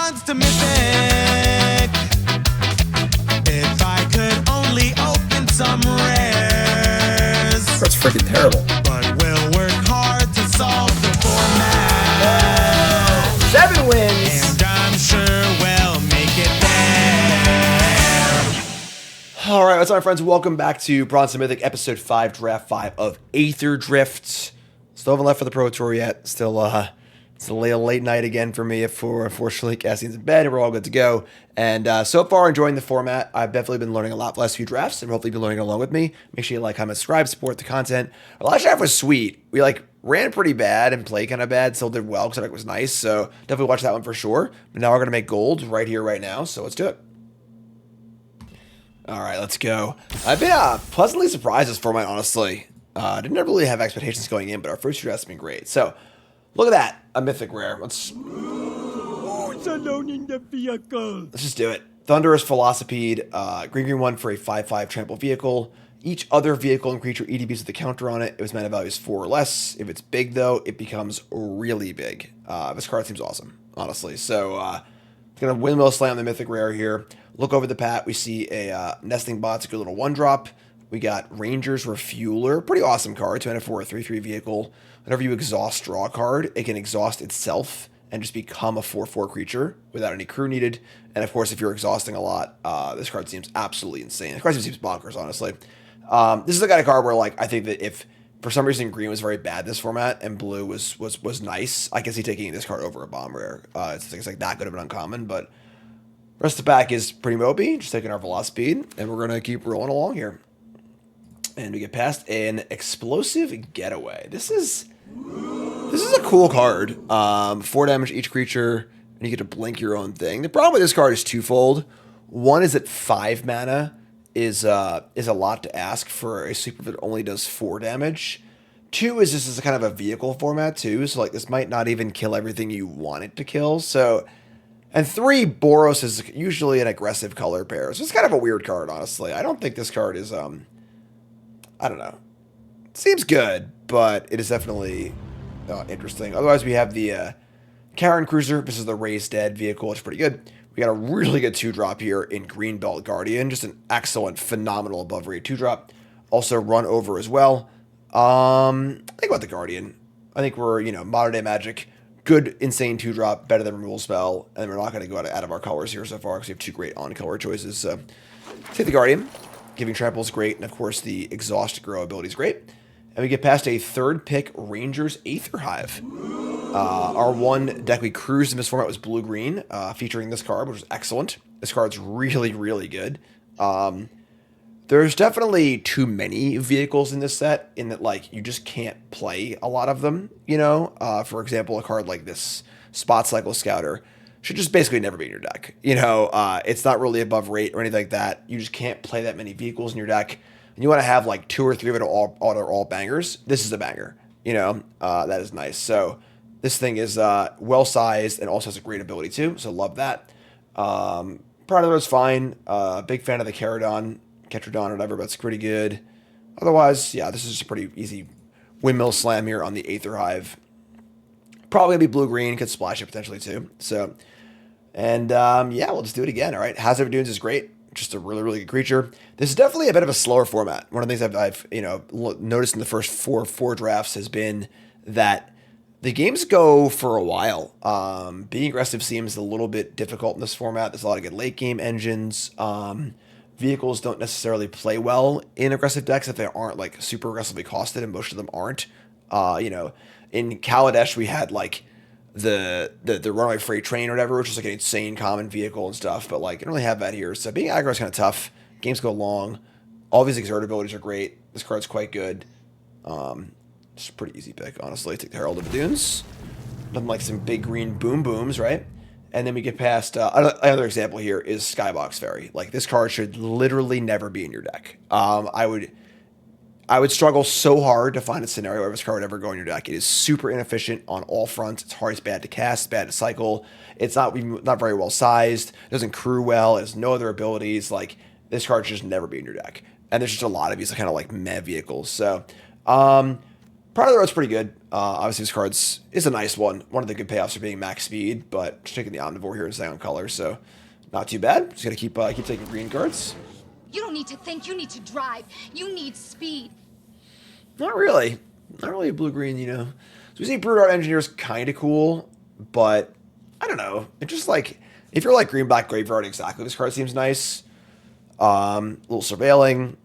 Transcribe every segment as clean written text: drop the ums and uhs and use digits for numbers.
bronze to mythic. If I could only open some rares. That's freaking terrible. But we'll work hard to solve the format. 7 wins. And I'm sure we'll make it there. All right, what's up, my friends? Welcome back to Bronze to Mythic, episode 5, draft 5 of Aetherdrift. Still haven't left for the Pro Tour yet. Still, it's a late night again for me. Unfortunately, Cassian's in bed, and we're all good to go. And so far, enjoying the format. I've definitely been learning a lot the last few drafts, and hopefully, you've been learning along with me. Make sure you like, comment, subscribe, support the content. Our last draft was sweet. We ran pretty bad and played kind of bad. Still did well because it was nice. So definitely watch that one for sure. But now we're gonna make gold right here, right now. So let's do it. All right, let's go. I've been pleasantly surprised this format, honestly. Didn't really have expectations going in, but our first two drafts have been great. So, look at that. A mythic rare. Let's alone in the vehicle. just do it. Thunderous Velocipede. Green 1 for a 5/5 trample vehicle. Each other vehicle and creature EDBs with the counter on it. If its mana value is 4 or less. If it's big, though, it becomes really big. This card seems awesome, honestly. So, going to windmill slam the mythic rare here. Look over the pat. We see a Nesting Bot's a good little 1-drop. We got Ranger's Refueler. Pretty awesome card. 2 for a 3/3 vehicle. Whenever you exhaust, draw a card. It can exhaust itself and just become a 4/4 creature without any crew needed. And of course, if you're exhausting a lot, this card seems absolutely insane. This card seems bonkers, honestly. This is the kind of card where, I think that if for some reason green was very bad this format and blue was nice, I can see taking this card over a bomb rare. It's like that good of an uncommon, but rest of the back is pretty mopey. Just taking our Velocipede, and we're gonna keep rolling along here. And we get past an Explosive Getaway. This is a cool card. 4 damage each creature, and you get to blink your own thing. The problem with this card is twofold. One is that 5 mana is a lot to ask for a super that only does 4 damage. 2 is this is kind of a vehicle format too, so this might not even kill everything you want it to kill. So, and 3, Boros is usually an aggressive color pair, so it's kind of a weird card, honestly. I don't think this card is I don't know. It seems good, but it is definitely interesting. Otherwise, we have the Karen Cruiser. This is the Raised Dead vehicle. It's pretty good. We got a really good 2-drop here in Greenbelt Guardian. Just an excellent, phenomenal above rate 2-drop. Also run over as well. Think about the Guardian. I think we're, modern day Magic. Good, insane 2-drop. Better than Removal Spell. And we're not going to go out of our colors here so far because we have 2 great on-color choices. So, take the Guardian. Giving trample is great, and of course the exhaust grow ability is great. And we get past a 3rd pick, Ranger's Aetherhive. Our one deck we cruised in this format was blue-green, featuring this card, which was excellent. This card's really, really good. There's definitely too many vehicles in this set, in that you just can't play a lot of them. For example, a card like this, Spot Cycle Scouter, should just basically never be in your deck. It's not really above rate or anything like that. You just can't play that many vehicles in your deck. And you want to have 2 or 3 of it all bangers. This is a banger. That is nice. So this thing is well-sized and also has a great ability too. So love that. Predator is fine. Big fan of the Catrodon or whatever, but it's pretty good. Otherwise, yeah, this is just a pretty easy windmill slam here on the Aetherhive. Probably going to be blue-green. Could splash it potentially too. So... And, yeah, we'll just do it again, all right? Hazard of Dunes is great. Just a really, really good creature. This is definitely a bit of a slower format. One of the things I've noticed in the first four drafts has been that the games go for a while. Being aggressive seems a little bit difficult in this format. There's a lot of good late-game engines. Vehicles don't necessarily play well in aggressive decks if they aren't, super aggressively costed, and most of them aren't. In Kaladesh, we had, the runaway freight train or whatever, which is an insane common vehicle and stuff, but I don't really have that here. So being aggro is kind of tough. Games go long. All these exert abilities are great. This card's quite good. It's a pretty easy pick, honestly. Take the Herald of the Dunes. Nothing like some big green boom booms, right? And then we get past another example here is Skybox Fairy. This card should literally never be in your deck. I would struggle so hard to find a scenario where this card would ever go in your deck. It is super inefficient on all fronts. It's hard, it's bad to cast, it's bad to cycle. It's not very well sized. It doesn't crew well. It has no other abilities. This card should just never be in your deck. And there's just a lot of these kind of meh vehicles. So Pride of the Road's pretty good. Obviously, this card's is a nice one. One of the good payoffs are being max speed, but just taking the Omnivore here and staying on color, so not too bad. Just gonna keep taking green cards. You don't need to think, you need to drive. You need speed. Not really. Not really a blue-green, you know. So we see Brood Art Engineer's kind of cool, but I don't know. It's just like, if you're like green-black graveyard exactly, this card seems nice. A little surveilling. And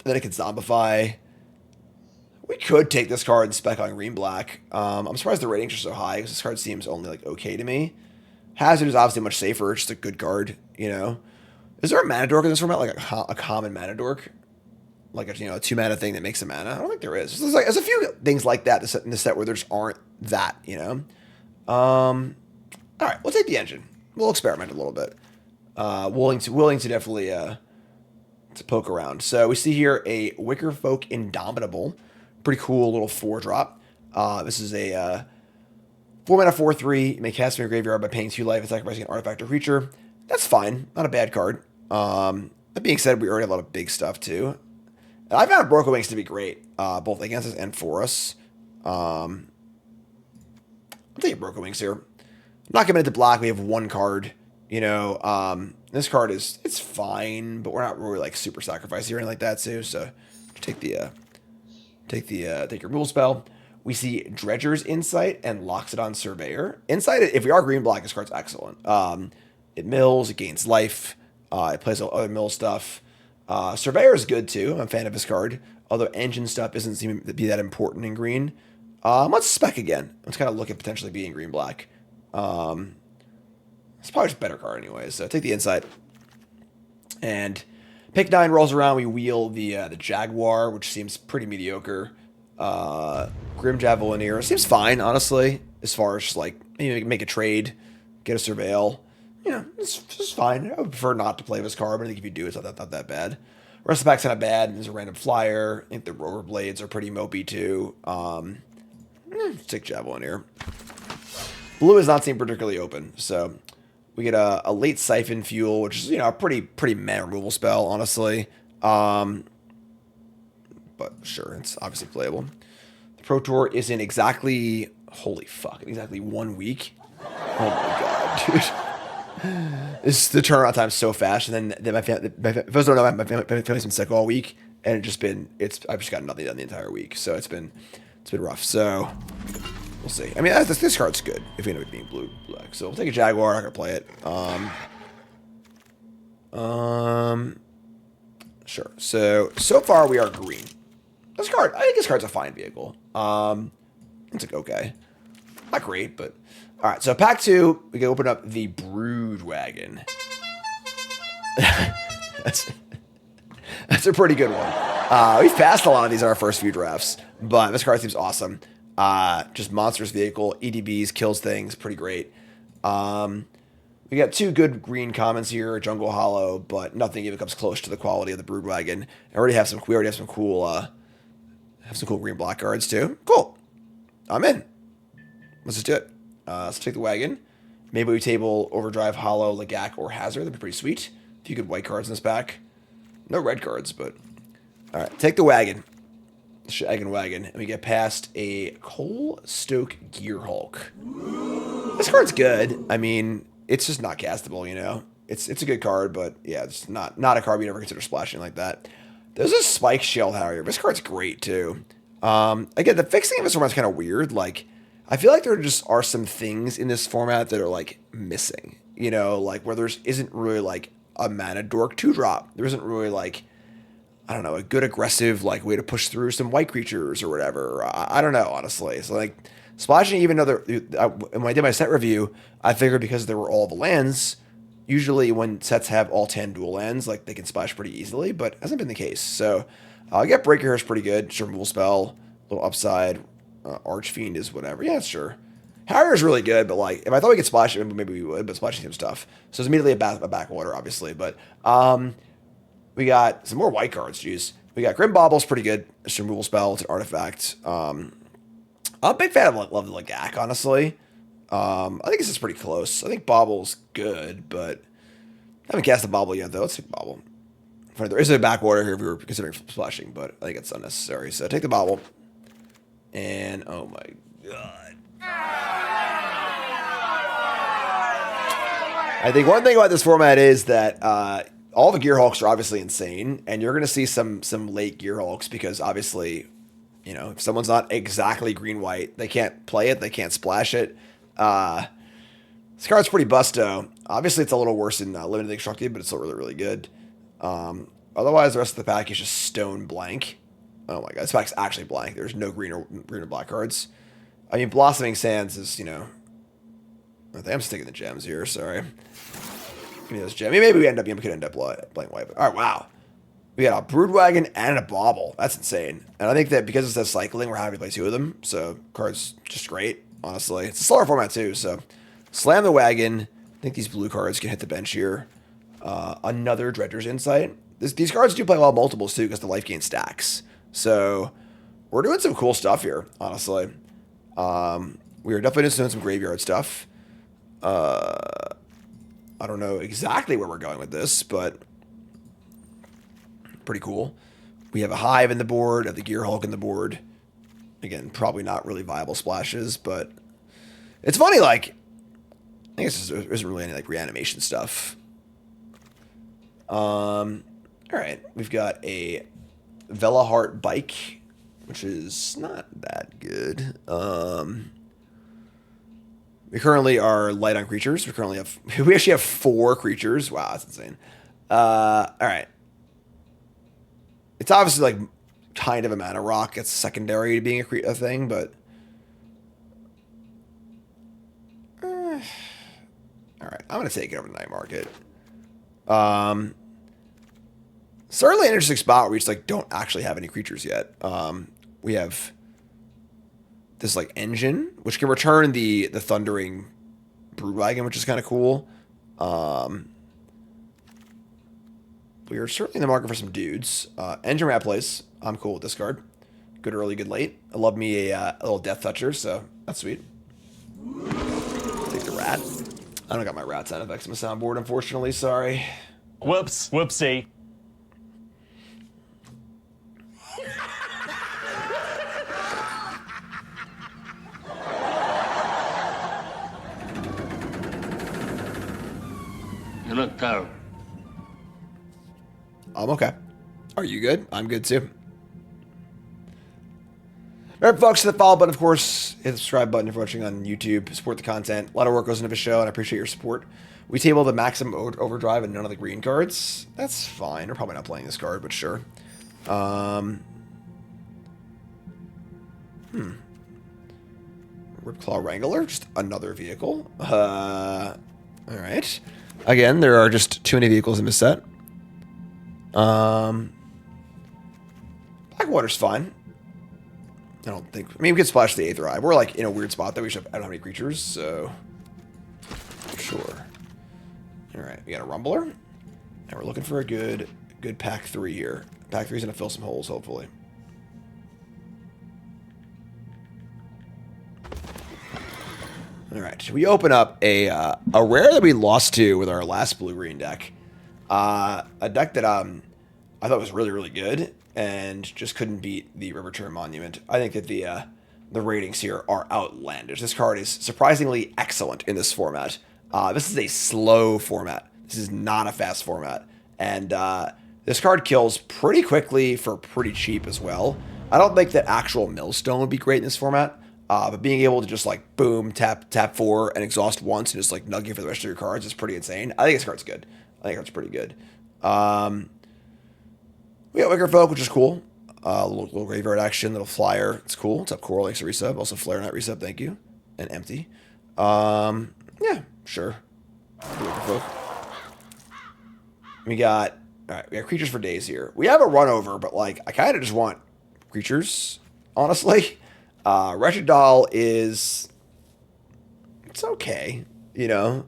then it can zombify. We could take this card and spec on green-black. I'm surprised the ratings are so high, because this card seems only like okay to me. Hazard is obviously much safer. It's just a good card, you know. Is there a mana dork in this format, like a common mana dork? Like a 2-mana thing that makes a mana? I don't think there is. There's a few things like that in the set where there just aren't that, you know? All right, we'll take the engine. We'll experiment a little bit. Willing to definitely to poke around. So we see here a Wickerfolk Indomitable. Pretty cool little 4-drop. This is a 4-mana 4/3. You may cast from your graveyard by paying 2 life and sacrificing an artifact or creature. That's fine. Not a bad card. That being said, we already have a lot of big stuff too. And I found Broken Wings to be great, both against us and for us. I'll take Broken Wings here. I'm not committed to black. We have 1 card. You know, this card it's fine, but we're not really like super sacrificing or anything like that too. So take your rule spell. We see Dredger's Insight and Loxodon Surveyor. Insight, if we are green-black, this card's excellent. It mills, it gains life, it plays other mill stuff. Surveyor is good too. I'm a fan of this card. Although engine stuff doesn't seem to be that important in green. Let's spec again. Let's kind of look at potentially being green-black. It's probably just a better card anyways. So take the Insight. And pick 9 rolls around. We wheel the Jaguar, which seems pretty mediocre. Grim Javelineer seems fine, honestly, as far as just like maybe make a trade, get a surveil. You know, it's just fine. I would prefer not to play this card, but I think if you do, it's not that bad. Rest of the pack's not bad. There's a random flyer. I think the Rover Blades are pretty mopey too. Take Javelineer. Blue does not seem particularly open, so we get a late Siphon Fuel, which is, you know, a pretty meh removal spell, honestly. But sure, it's obviously playable. The Pro Tour is in exactly, holy fuck, in exactly 1 week. Oh my god, dude. The turnaround time's so fast, and then my family, if I don't know, my family's been sick all week, and I've just got nothing done the entire week, so it's been rough. So we'll see. I mean, this card's good if we end up being black. So we'll take a Jaguar. I'm not gonna play it. Sure. So far we are green. I think this card's a fine vehicle. It's like okay, not great, but all right. So pack 2, we can open up the Brood Wagon. That's a pretty good one. We've passed a lot of these in our first few drafts, but this card seems awesome. Just monstrous vehicle, EDBs, kills things, pretty great. We got 2 good green commons here, Jungle Hollow, but nothing even comes close to the quality of the Brood Wagon. We already have some cool green black cards too. Cool. I'm in. Let's just do it. Let's take the wagon. Maybe we table Overdrive, Hollow, Lagak, or Hazard. That'd be pretty sweet. A few good white cards in this pack. No red cards, but all right. Take the wagon. Wagon, and we get past a Coal Stoke Gearhulk. This card's good. I mean, it's just not castable, you know. It's a good card, but yeah, it's not a card we ever consider splashing like that. There's a Spike Shell Harrier. This card's great too. Again, the fixing of this format's kind of weird. Like, I feel like there just are some things in this format that are like missing. You know, like where isn't really like a mana dork 2-drop. There isn't really like, I don't know, a good aggressive like way to push through some white creatures or whatever. I don't know, honestly. So like splashing, even though when I did my set review, I figured because there were all the lands, usually when sets have all 10 dual lands, like they can splash pretty easily, but hasn't been the case. So I get Breaker here is pretty good. Just removal spell, little upside. Archfiend is whatever. Yeah, sure. Harrier is really good, but like if I thought we could splash it, maybe we would, but splashing seems tough. So it's immediately a backwater, obviously. But we got some more white cards, jeez. We got Grim Bobble's pretty good. It's a removal spell. It's an artifact. I'm a big fan of Love the Lagak, honestly. I think this is pretty close. I think Bobble's good, but I haven't cast a Bobble yet, though. Let's take Bobble. There is a backwater here if we were considering splashing, but I think it's unnecessary. So take the Bobble. And oh my god. I think one thing about this format is that all the Gear Hulks are obviously insane, and you're going to see some late Gear Hulks because obviously, you know, if someone's not exactly green-white, they can't play it, they can't splash it. This card's pretty busto. Obviously, it's a little worse in Limited Constructed, but it's still really, really good. Otherwise, the rest of the pack is just stone blank. Oh my god, this pack's actually blank. There's no green or black cards. I mean, Blossoming Sands is, you know... I think I'm sticking the gems here, sorry. Give me those gems. Maybe we could end up playing white. Alright, wow. We got a Broodwagon and a Bauble. That's insane. And I think that because it's a cycling, we're happy to play 2 of them. So, card's just great, honestly. It's a slower format, too, so... Slam the Wagon. I think these blue cards can hit the bench here. Another Dredger's Insight. These cards do play well multiples, too, because the life gain stacks. So, we're doing some cool stuff here, honestly. We are definitely just doing some graveyard stuff. I don't know exactly where we're going with this, but pretty cool. We have a Hive in the board, have the Gear Hulk in the board. Again, probably not really viable splashes, but it's funny, like, I guess there isn't really any, like, reanimation stuff. Alright, we've got a Velahart Bike, which is not that good. We currently are light on creatures. We actually have 4 creatures. Wow, that's insane. Alright. It's obviously, like, kind of a mana rock. It's secondary to being a thing, but... Alright, I'm going to take it over to Night Market. Certainly an interesting spot where we just, like, don't actually have any creatures yet. We have this, like, engine, which can return the Thundering Broodwagon, which is kind of cool. We are certainly in the market for some dudes. Engine Rat Place. I'm cool with this card. Good early, good late. I love me a little Death Toucher, so that's sweet. Take the rat. I don't got my rat sound effects on the soundboard, unfortunately. Sorry. Whoops. Whoopsie. You look terrible. I'm okay. Are you good? I'm good too. Alright, folks, hit the follow button, of course. Hit the subscribe button if you're watching on YouTube. Support the content. A lot of work goes into the show, and I appreciate your support. We table the Maximum Overdrive and none of the green cards. That's fine. We're probably not playing this card, but sure. Ripclaw Wrangler, just another vehicle. Alright. Again, there are just too many vehicles in this set. Blackwater's fine. I don't think... I mean, we could splash the Aether Eye. We're, like, in a weird spot, though. I don't have any creatures, so... Sure. Alright, we got a Rumbler. And we're looking for a good pack 3 here. Pack 3's gonna fill some holes, hopefully. Alright, we open up a rare that we lost to with our last blue-green deck. A deck that I thought was really, really good, and just couldn't beat the Riverturn Monument. I think that the ratings here are outlandish. This card is surprisingly excellent in this format. This is a slow format. This is not a fast format. And this card kills pretty quickly for pretty cheap as well. I don't think that actual Millstone would be great in this format. But being able to just, like, boom, tap 4 and exhaust once and just, like, nug you for the rest of your cards is pretty insane. I think this card's good. I think it's pretty good. We got Wicker Folk, which is cool. Little graveyard action, little flyer. It's cool. What's up, Coral Lakes resub? Also, Flare Knight resub, thank you. And empty. Yeah, sure. Wicker Folk. We got... Alright, we got creatures for days here. We have a run over, but, like, I kind of just want creatures, honestly. Wretched Doll is... It's okay, you know.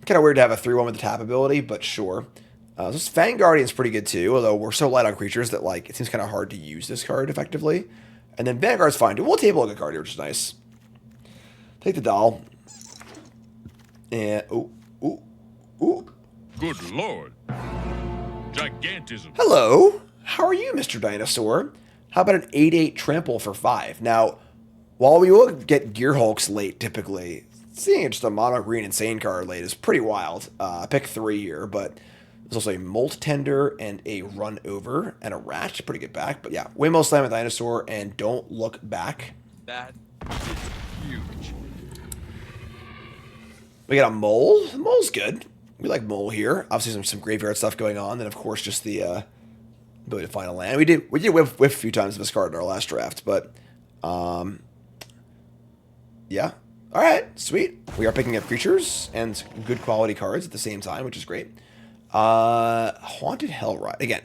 Kind of weird to have a 3-1 with the tap ability, but sure. This Fang Guardian's pretty good too, although we're so light on creatures that, like, it seems kind of hard to use this card effectively. And then Vanguard's fine too. We'll table a good card here, which is nice. Take the doll. And, ooh. Good lord. Gigantism. Hello. How are you, Mr. Dinosaur? How about an 8/8 trample for 5? Now, while we will get Gear Hulks late typically, seeing just a mono green insane card late is pretty wild. Pick 3 here, but there's also a Molt Tender and a Run Over and a Rat. Pretty good back, but yeah, Windmill Slam with Dinosaur and Don't Look Back. That is huge. We got a Mole. The Mole's good. We like Mole here. Obviously, some graveyard stuff going on. Then, of course, just the ability to find a land. We did whiff a few times of this card in our last draft, but yeah. All right, sweet. We are picking up creatures and good quality cards at the same time, which is great. Haunted Hellride. Again,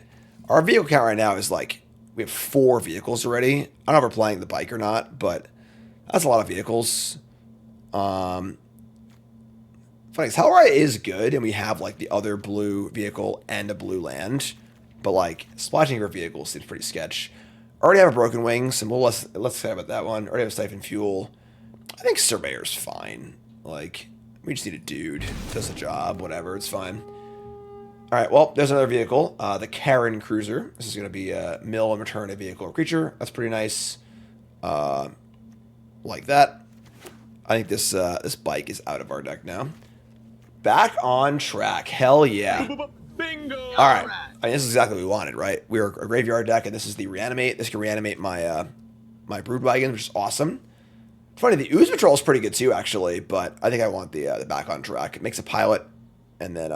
our vehicle count right now is like, we have 4 vehicles already. I don't know if we're playing the bike or not, but that's a lot of vehicles. Funny, Hellride is good, and we have like the other blue vehicle and a blue land, but like splashing your vehicles seems pretty sketch. Already have a Broken Wings, and let's say about that one. Already have a Siphon Fuel. I think Surveyor's fine. Like, we just need a dude. Does the job, whatever, it's fine. Alright, well, there's another vehicle. The Karen Cruiser. This is going to be a mill and return a vehicle or creature. That's pretty nice. Like that. I think this bike is out of our deck now. Back on track. Hell yeah. Bingo! Alright. I mean, this is exactly what we wanted, right? We're a graveyard deck, and this is the Reanimate. This can reanimate my my Broodwagon, which is awesome. Funny, the Ooze Patrol is pretty good too, actually, but I think I want the back on track. It makes a pilot, and then,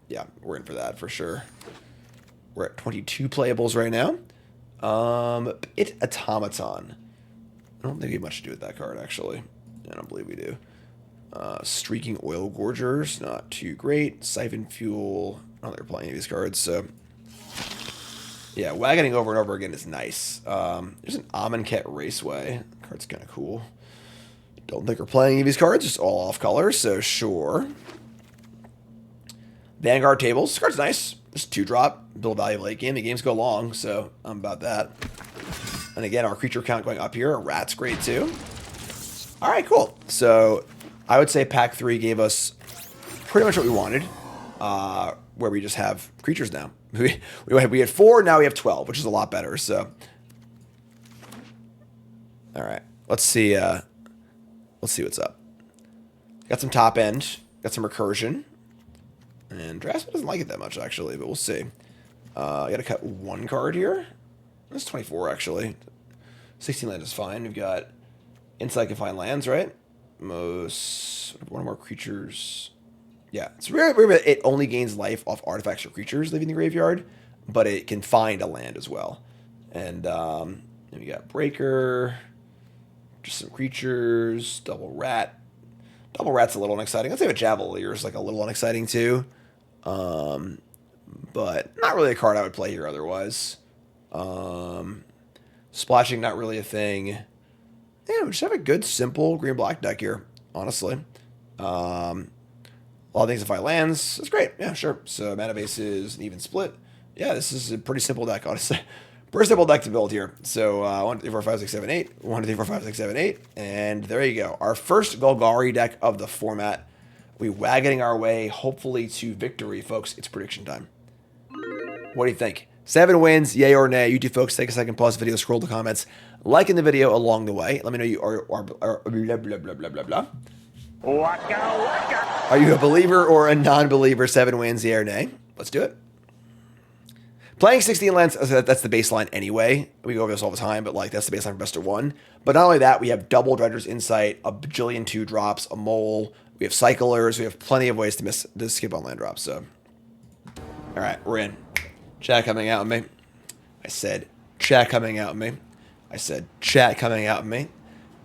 yeah, we're in for that for sure. We're at 22 playables right now. It Automaton. I don't think we have much to do with that card, actually. I don't believe we do. Streaking Oil Gorgers, not too great. Siphon Fuel. I don't think we're playing any of these cards, so... Yeah, wagoning over and over again is nice. There's an Amonkhet Raceway. That card's kind of cool. Don't think we're playing any of these cards. Just all off color, so sure. Vanguard Tables. This card's nice. Just 2-drop. Build value late game. The games go long, so I'm about that. And again, our creature count going up here. A Rat's great, too. All right, cool. So I would say Pack 3 gave us pretty much what we wanted, where we just have creatures now. We had 4, now we have 12, which is a lot better, so. All right, let's see what's up. Got some top end, got some recursion, and Draftsman doesn't like it that much, actually, but we'll see. I got to cut 1 card here. That's 24, actually. 16 land is fine. We've got Insight can find lands, right? One or more creatures. Yeah, it's weird. It only gains life off artifacts or creatures leaving the graveyard, but it can find a land as well. And then we got Breaker, just some creatures, Double Rat. Double Rat's a little unexciting. I'd say a Javelier is like a little unexciting too, but not really a card I would play here otherwise. Splashing, not really a thing. Yeah, we just have a good, simple green-black deck here, honestly. A lot of things to find lands. That's great. Yeah, sure. So mana base is an even split. Yeah, this is a pretty simple deck, honestly. Pretty simple deck to build here. So 1, 2, 3, 4, 5, 6, 7, 8. 1, 2, 3, 4, 5, 6, 7, 8. And there you go. Our first Golgari deck of the format. We wagoning our way, hopefully, to victory, folks. It's prediction time. What do you think? 7 wins, yay or nay? You two folks, take a second, pause the video, scroll the comments, like in the video along the way. Let me know you are blah, blah, blah, blah, blah, blah, blah. Waka waka. Are you a believer or a non-believer? 7 wins, yay or nay? Let's do it. Playing 16 lands, that's the baseline anyway. We go over this all the time, but like that's the baseline for best of 1. But not only that, we have double Dredger's Insight, a bajillion 2-drops, a Mole. We have Cyclers. We have plenty of ways to skip on land drops. So, all right, we're in. Chat coming out with me. I said chat coming out with me. I said chat coming out with me.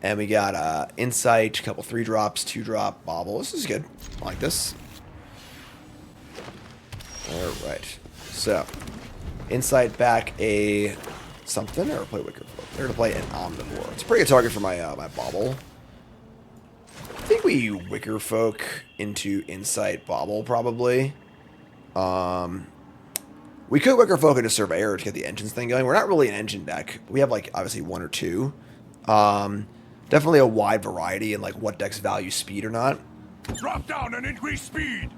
And we got Insight, a couple 3-drops, 2-drop, Bobble. This is good. I like this. All right. So, Insight back a something or play Wicker Folk. They're going to play an Omnivore. It's a pretty good target for my my Bobble. I think we Wicker Folk into Insight Bobble probably. We could Wicker Folk into Surveyor to get the engines thing going. We're not really an engine deck. We have like obviously 1 or 2. Definitely a wide variety in like what decks value speed or not. Drop down and increase speed.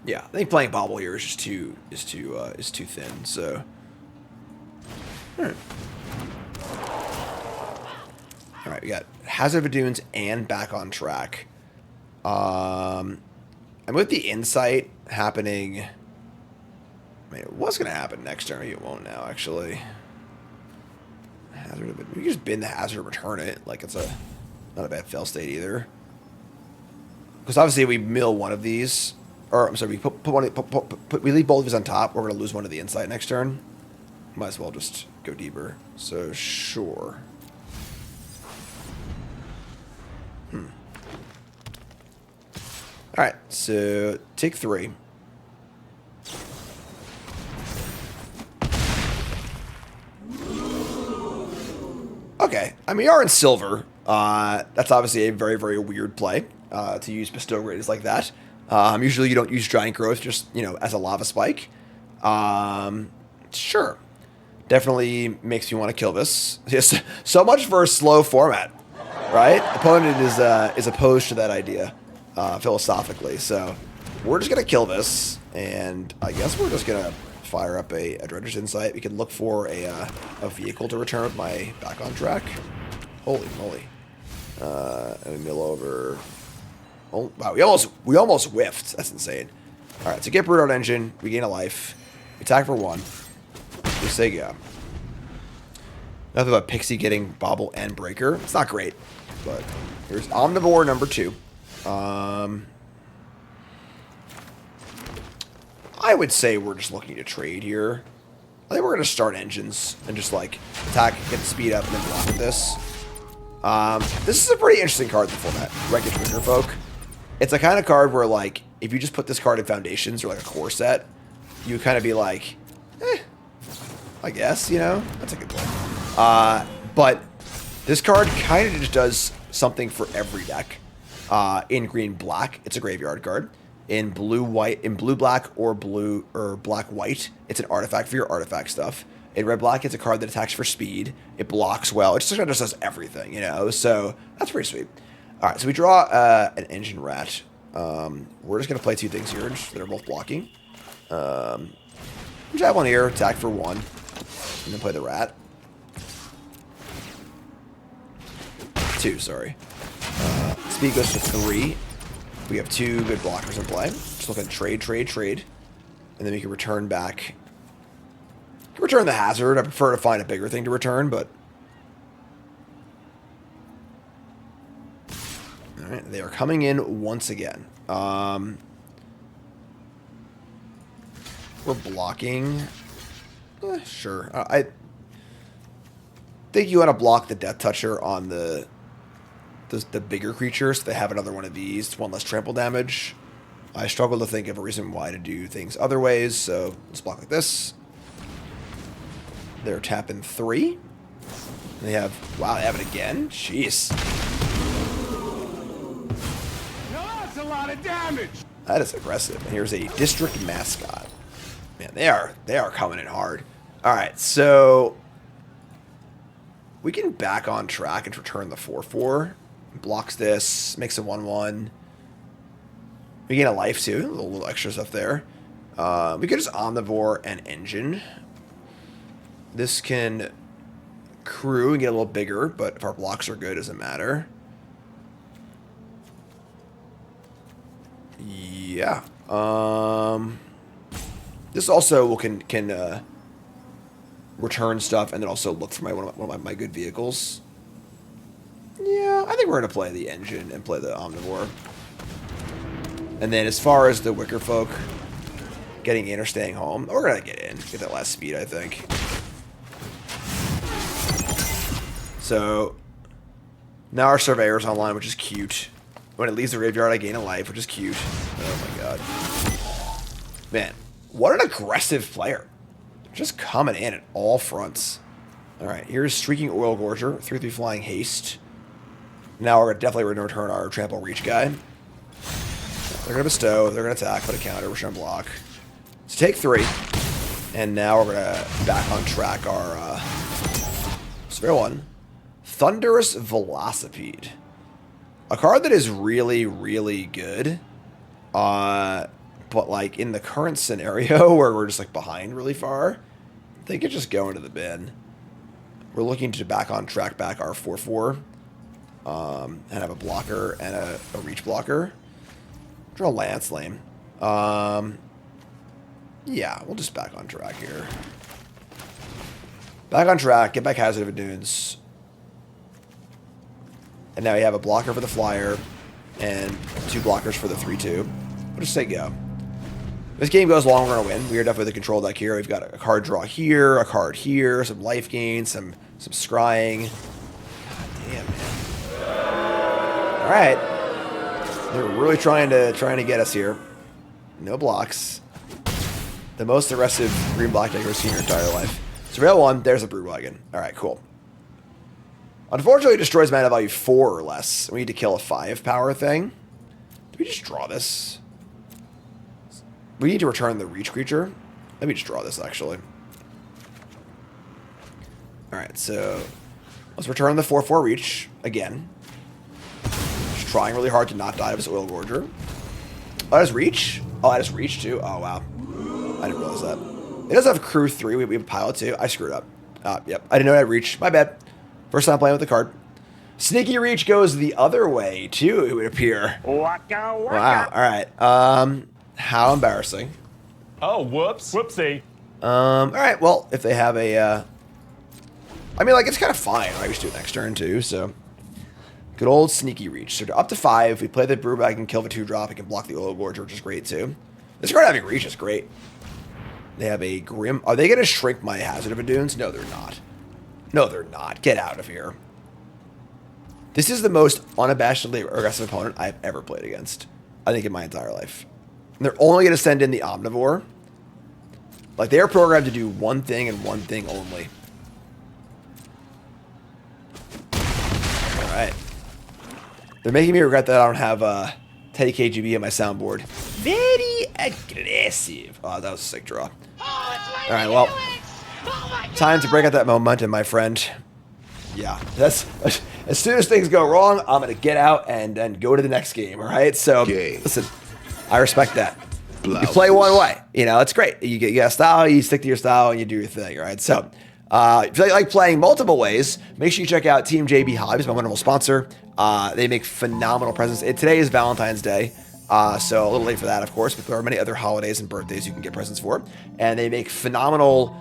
Yeah, I think playing Bobble here is just too thin. So All right, we got Hazard of Dunes and Back on Track. And with the Insight happening, I mean, it was going to happen next turn. It won't now, actually. Hazard of it. We can just bin the Hazard and return it. Like, it's not a bad fail state either. Because obviously, if we mill one of these, or I'm sorry, we leave both of these on top, we're going to lose one of the Insight next turn. Might as well just go deeper. So, sure. Alright, so take 3. Okay, I mean, you are in silver. That's obviously a very, very weird play to use bestow grades like that. Usually you don't use giant growth just, as a lava spike. Sure. Definitely makes you want to kill this. Yes, so much for a slow format, right? Opponent is opposed to that idea. Philosophically, so we're just gonna kill this, and I guess we're just gonna fire up a Dredger's Insight. We can look for a vehicle to return with my Back on Track. Holy moly! And we mill over. Oh wow, we almost whiffed. That's insane. All right, so get Brewed Out Engine. We gain a life. We attack for 1. We say go. Nothing about Pixie getting Bobble and Breaker. It's not great, but here's Omnivore number 2. I would say we're just looking to trade here. I think we're going to start engines and just like attack, get the speed up, and then block with this. This is a pretty interesting card in the format, Wreckage Wicker Folk. It's a kind of card where like, if you just put this card in Foundations or like a core set, you kind of be like, I guess, that's a good play. But this card kind of just does something for every deck. In green black, it's a graveyard card. In blue black or black white, it's an artifact for your artifact stuff. In red black, it's a card that attacks for speed. It blocks well. It just kind of does everything, So that's pretty sweet. All right, so we draw an Engine Rat. We're just gonna play 2 things here that are both blocking. Javelin here, attack for 1, and then play the Rat. 2, sorry. Speed goes to 3. We have 2 good blockers in play. Just looking at trade. And then we can return back. Return the Hazard. I prefer to find a bigger thing to return, but... Alright, they are coming in once again. We're blocking. Sure. I think you want to block the Death Toucher on the bigger creatures, so they have another one of these, 1 less trample damage. I struggle to think of a reason why to do things other ways, so let's block like this. They're tapping 3. They have, wow, they have it again? Jeez. Now that's a lot of damage. That is aggressive. And here's a District Mascot. Man, they are coming in hard. All right, so we can Back on Track and return the 4/4. Blocks this, makes a 1/1. We gain a life too, a little extra stuff there. We could just Omnivore and Engine. This can crew and get a little bigger, but if our blocks are good, it doesn't matter. Yeah. This also can return stuff and then also look for one of my good vehicles. Yeah, I think we're going to play the Engine and play the Omnivore. And then as far as the Wicker Folk getting in or staying home, we're going to get in. Get that last speed, I think. So, now our Surveyor's online, which is cute. When it leaves the graveyard, I gain a life, which is cute. Oh my god. Man, what an aggressive player. Just coming in at all fronts. Alright, here's Streaking Oil Gorger, 3/3 Flying Haste. Now we're definitely going to return our Trample Reach guy. They're going to bestow, they're going to attack, put a counter, we're going to block. So take 3. And now we're going to Back on Track our Surveyor 1. Thunderous Velocipede. A card that is really, really good. But like in the current scenario where we're just like behind really far, they could just go into the bin. we're looking to back on track back our 4/4 and have a blocker and a reach blocker. Draw Lance lame. Yeah, we'll just back on track here. Back on track, get back Hazard of Dunes. And now you have a blocker for the flyer and 2 blockers for the 3/2. We'll just say go. If this game goes long, we're going to win. We are definitely the control deck here. We've got a card draw here, a card here, some life gain, some scrying. God damn, man. All right. They're really trying to get us here. No blocks. The most aggressive green block deck you've ever seen in your entire life. Surveil 1, there's a Broodwagon. Alright, cool. Unfortunately, it destroys mana value 4 or less. We need to kill a 5 power thing. Do we just draw this? We need to return the reach creature. Let me just draw this, actually. Alright, so let's return the 4/4 reach again. Just trying really hard to not die of his Oil Gorger. Oh, that is reach? Oh, that is reach too? Oh, wow. I didn't realize that. It does have crew 3. We have a pilot too. I screwed up. Yep. I didn't know I had reach. My bad. First time playing with the card. Sneaky reach goes the other way too, it would appear. Waka waka. Wow. Alright. How embarrassing. Oh, whoops. Whoopsie. Alright, well, if they have a I mean, like, it's kind of fine. I just do it next turn too, so good old sneaky reach. So up to 5, we play the Brewbag and kill the 2-drop. It can block the Oil Gorger, which is great too. This card having reach is great. They have a Grim. Are they going to shrink my Hazard of Dunes? No, they're not. No, they're not. Get out of here. This is the most unabashedly aggressive opponent I've ever played against, I think, in my entire life. And they're only going to send in the Omnivore. Like, they are programmed to do one thing and one thing only. Alright. They're making me regret that I don't have Teddy KGB on my soundboard. Very aggressive. Oh, that was a sick draw. Alright, well. Time to break out that momentum, my friend. Yeah, that's... As soon as things go wrong, I'm going to get out and go to the next game, alright? So, listen, I respect that. You play one way. You know, it's great. You get a style, you stick to your style, and you do your thing, alright? So, if you like playing multiple ways, make sure you check out Team JB Hobbies, my wonderful sponsor. They make phenomenal presents. Today is Valentine's Day, so a little late for that, of course, but there are many other holidays and birthdays you can get presents for. And they make phenomenal,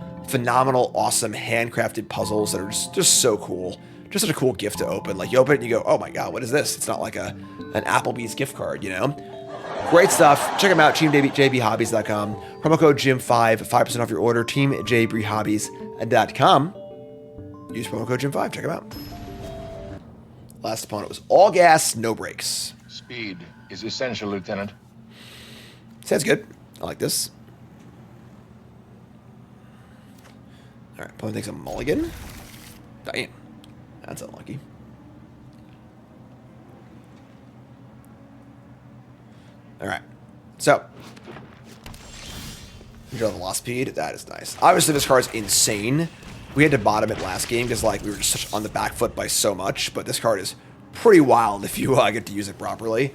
awesome handcrafted puzzles that are just so cool. Just such a cool gift to open. Like, you open it and you go, oh my god, what is this? It's not like an Applebee's gift card, you know? Great stuff. Check them out, teamjbhobbies.com. Promo code Jim5, 5% off your order, teamjbhobbies.com. Use promo code Jim5, check them out. Last opponent was all gas, no brakes. Speed is essential, Lieutenant. Sounds good. I like this. Alright, opponent takes a mulligan. Damn. That's unlucky. Alright. So. You draw the Velocipede. That is nice. Obviously, this card's insane. We had to bottom it last game because, like, we were just on the back foot by so much. But this card is pretty wild if you get to use it properly.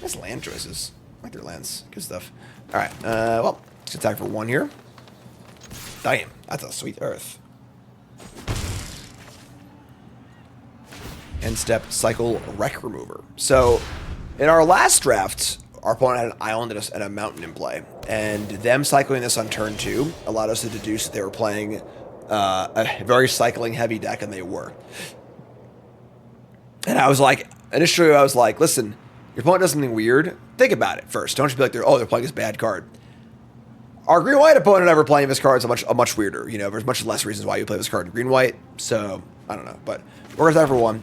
Nice land choices. I like their lands. Good stuff. Alright. Well, let's attack for 1 here. Damn. That's a sweet earth. End step, cycle, wreck remover. So, in our last draft, our opponent had an island and a mountain in play. And them cycling this on turn 2 allowed us to deduce that they were playing a very cycling heavy deck, and they were. And I was like, initially I was like, listen, your opponent does something weird, think about it first. Don't just be like, they're playing this bad card. Our green-white opponent ever playing this card is a much weirder. You know, there's much less reasons why you play this card in green-white. So, I don't know. But we're going to attack for 1.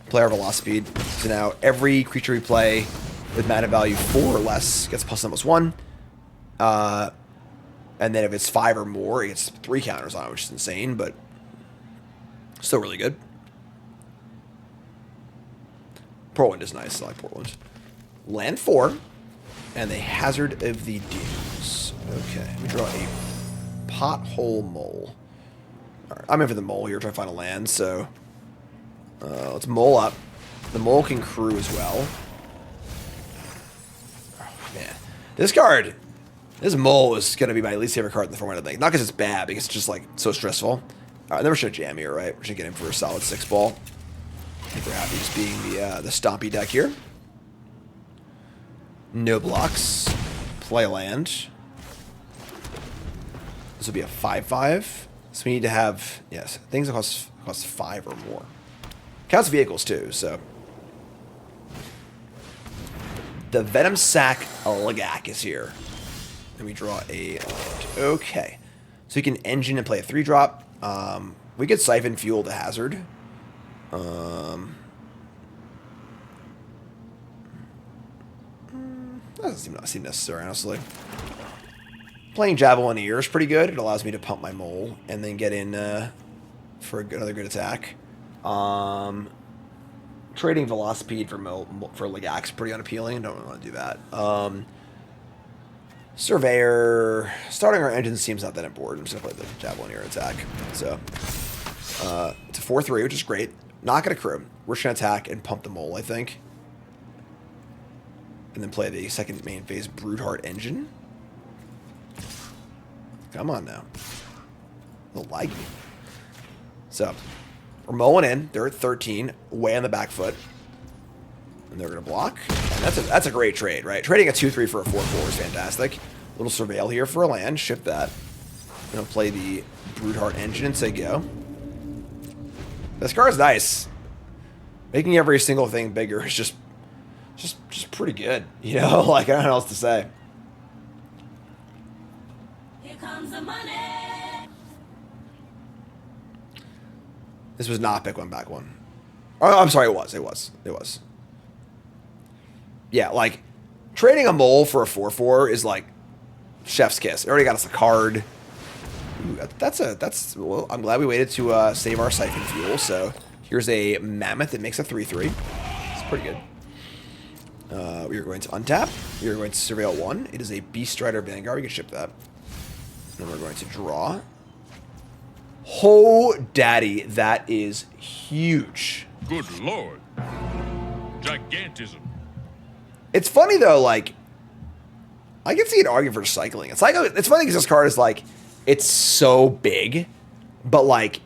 Play our Velocipede. So now every creature we play with mana value 4 or less gets +1/+1. And then if it's 5 or more, it gets 3 counters on it, which is insane, but still really good. Portland is nice. I like Portland. Land 4. And the Hazard of the Dunes. Okay, we draw a Pothole Mole. All right, I'm in for the mole here, trying to find a land, so let's mole up. The mole can crew as well. Oh, man. This mole is going to be my least favorite card in the format, I think. Not because it's bad, because it's just, like, so stressful. Alright, then we're just gonna jam here, right? We're just gonna get in for a solid 6-ball. I think we're happy just being the stompy deck here. No blocks. Play land. This will be a 5/5. So we need to have, yes, things that cost 5 or more. Counts vehicles too, so. The Venom Sack Legak is here. And we draw a land. Okay. So you can engine and play a 3-drop. We could siphon fuel to hazard. Doesn't seem necessary, honestly. Playing Javelineer is pretty good. It allows me to pump my mole and then get in for another good attack. Trading Velocipede for Legak is pretty unappealing. Don't really want to do that. Surveyor. Starting our engine seems not that important. I'm just going to play the Javelineer attack. So, it's a 4/3, which is great. Not going to crew. We're just going to attack and pump the mole, I think. And then play the second main phase Broodheart engine. Come on now. A little laggy. So, we're mowing in. They're at 13, way on the back foot. And they're going to block. And that's a great trade, right? Trading a 2/3 for a 4/4 is fantastic. Little Surveil here for a land. Ship that. Going to play the Broodheart engine and say go. This card's nice. Making every single thing bigger is just pretty good. You know, like, I don't know what else to say. Here comes the money. This was not pick one, back one. Oh, I'm sorry, it was. Yeah, like, trading a mole for a 4/4 is like chef's kiss. It already got us a card. Ooh, well, I'm glad we waited to save our siphon fuel. So here's a Mammoth that makes a 3/3. It's pretty good. We are going to untap. We are going to Surveil 1. It is a Beast Strider Vanguard. We can ship that. And we're going to draw. Oh, daddy, that is huge. Good lord. Gigantism. It's funny, though, like, I can see an argument for cycling. It's funny because this card is, like, it's so big, but, like,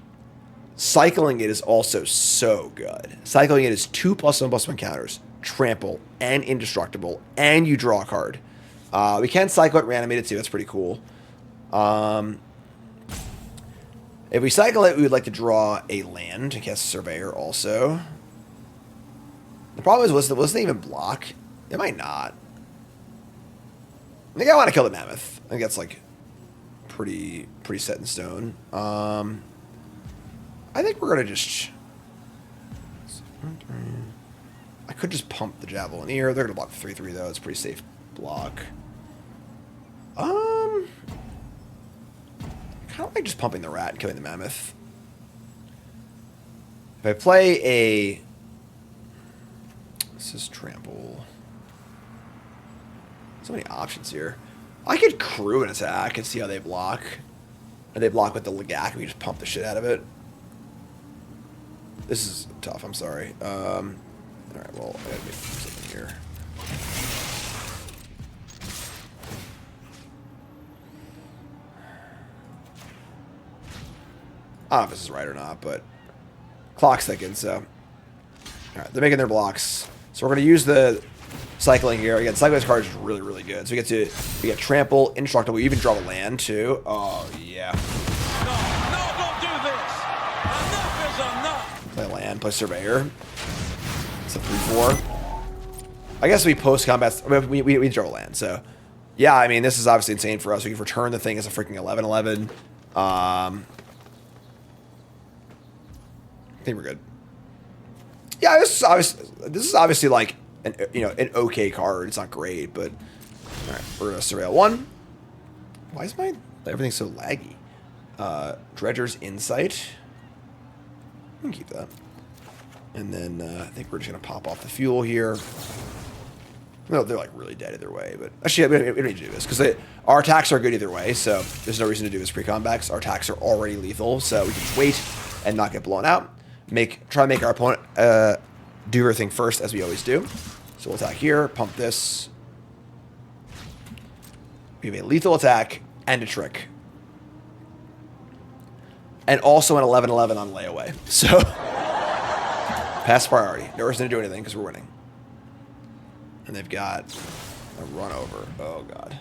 cycling it is also so good. Cycling it is 2+1/+1 counters, trample, and indestructible, and you draw a card. We can cycle it, reanimate it, too. That's pretty cool. If we cycle it, we would like to draw a land to cast Surveyor also. The problem is, was it even block? It might not. I think I want to kill the Mammoth. I think that's, like, pretty set in stone. I think we're going to just... I could just pump the Javelineer. They're going to block the 3/3, though. It's a pretty safe block. I kind of like just pumping the Rat and killing the Mammoth. If I play a... This is trample. So many options here. I could crew an attack and see how they block. And they block with the Legak and we just pump the shit out of it. This is tough, I'm sorry. Alright, well, I gotta make something here. I don't know if this is right or not, but clock's ticking, so. Alright, they're making their blocks. So we're going to use the cycling here. Again, cycling this card is really, really good. So we get trample, indestructible. We even draw the land, too. Oh, yeah. No, don't do this. Enough is enough. Play land, play Surveyor. It's a 3/4. I guess we post-combat... We draw a land, so... Yeah, I mean, this is obviously insane for us. We can return the thing as a freaking 11/11. I think we're good. Yeah, this is obviously like an okay card. It's not great, but all right, we're gonna Surveil 1. Why is everything so laggy? Dredger's Insight. We can keep that. And then I think we're just gonna pop off the fuel here. No, they're like really dead either way, but actually we don't need to do this because our attacks are good either way, so there's no reason to do this pre-combats. Our attacks are already lethal, so we can just wait and not get blown out. Try to make our opponent do everything first, as we always do. So we'll attack here, pump this. We have a lethal attack and a trick. and also an 11-11 on layaway. So, pass priority. No reason to do anything because we're winning. And they've got a run over. Oh, God.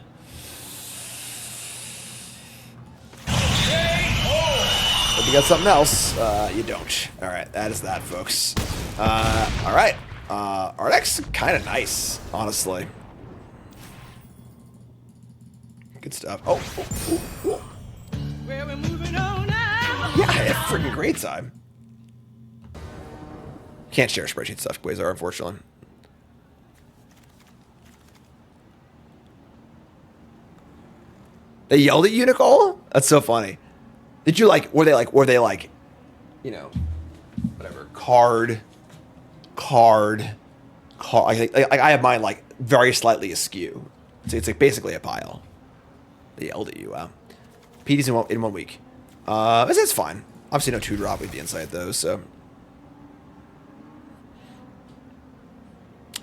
If you got something else, you don't. All right, that is that, folks. All right. Our deck's kind of nice, honestly. Good stuff. Oh. Well, we're moving on now. Yeah, I had a freaking great time. Can't share spreadsheet stuff, Quasar, unfortunately. They yelled at you, Nicole? That's so funny. Did you were they like, you know, whatever, card. I have mine like very slightly askew. So it's like basically a pile. They yelled at you, wow. PD's in 1 week. It's fine. Obviously no 2-drop with the insight though, so.